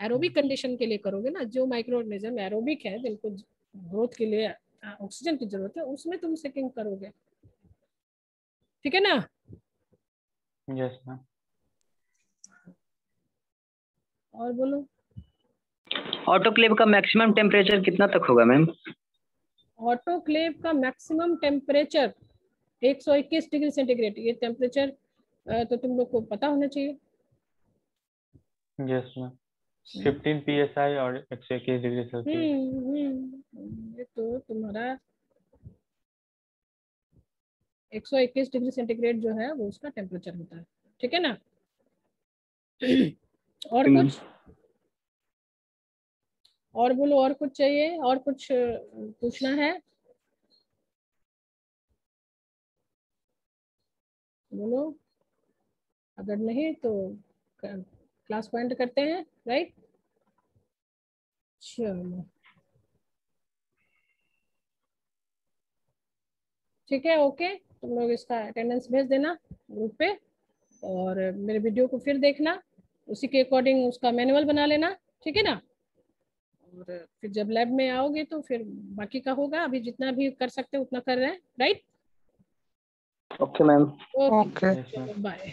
S1: एरोबिक कंडीशन के लिए करोगे ना। जो माइक्रो ऑर्गेनिज्म एरोबिक है, जिनको ग्रोथ के लिए ऑक्सीजन की जरूरत है, उसमें तुम सेकिंग करोगे, ठीक है ना।
S2: Yes ma'am.
S1: और बोलो।
S9: ऑटोक्लेव का मैक्सिमम टेम्परेचर कितना तक होगा मैम?
S1: ऑटोक्लेव का मैक्सिमम टेम्परेचर 121 डिग्री सेंटीग्रेड। ये टेम्परेचर तो तुम लोग को पता होना चाहिए।
S2: Yes ma'am. 15 psi और 121 डिग्री सेल्सियस।
S1: ये तो तुम्हारा 121 डिग्री सेंटीग्रेड जो है वो उसका टेम्परेचर होता है, ठीक है ना। और कुछ, और बोलो, और कुछ चाहिए, और कुछ पूछना है बोलो, अगर नहीं तो क्लास पॉइंट करते हैं, राइट। चलो ठीक है, ओके। तुम लोग इसका अटेंडेंस भेज देना ग्रुप पे, और मेरे वीडियो को फिर देखना, उसी के अकॉर्डिंग उसका मैनुअल बना लेना, ठीक है ना। और फिर जब लैब में आओगे तो फिर बाकी का होगा। अभी जितना भी कर सकते हो उतना कर रहे हैं, right.
S9: Okay ma'am.
S1: Okay, bye.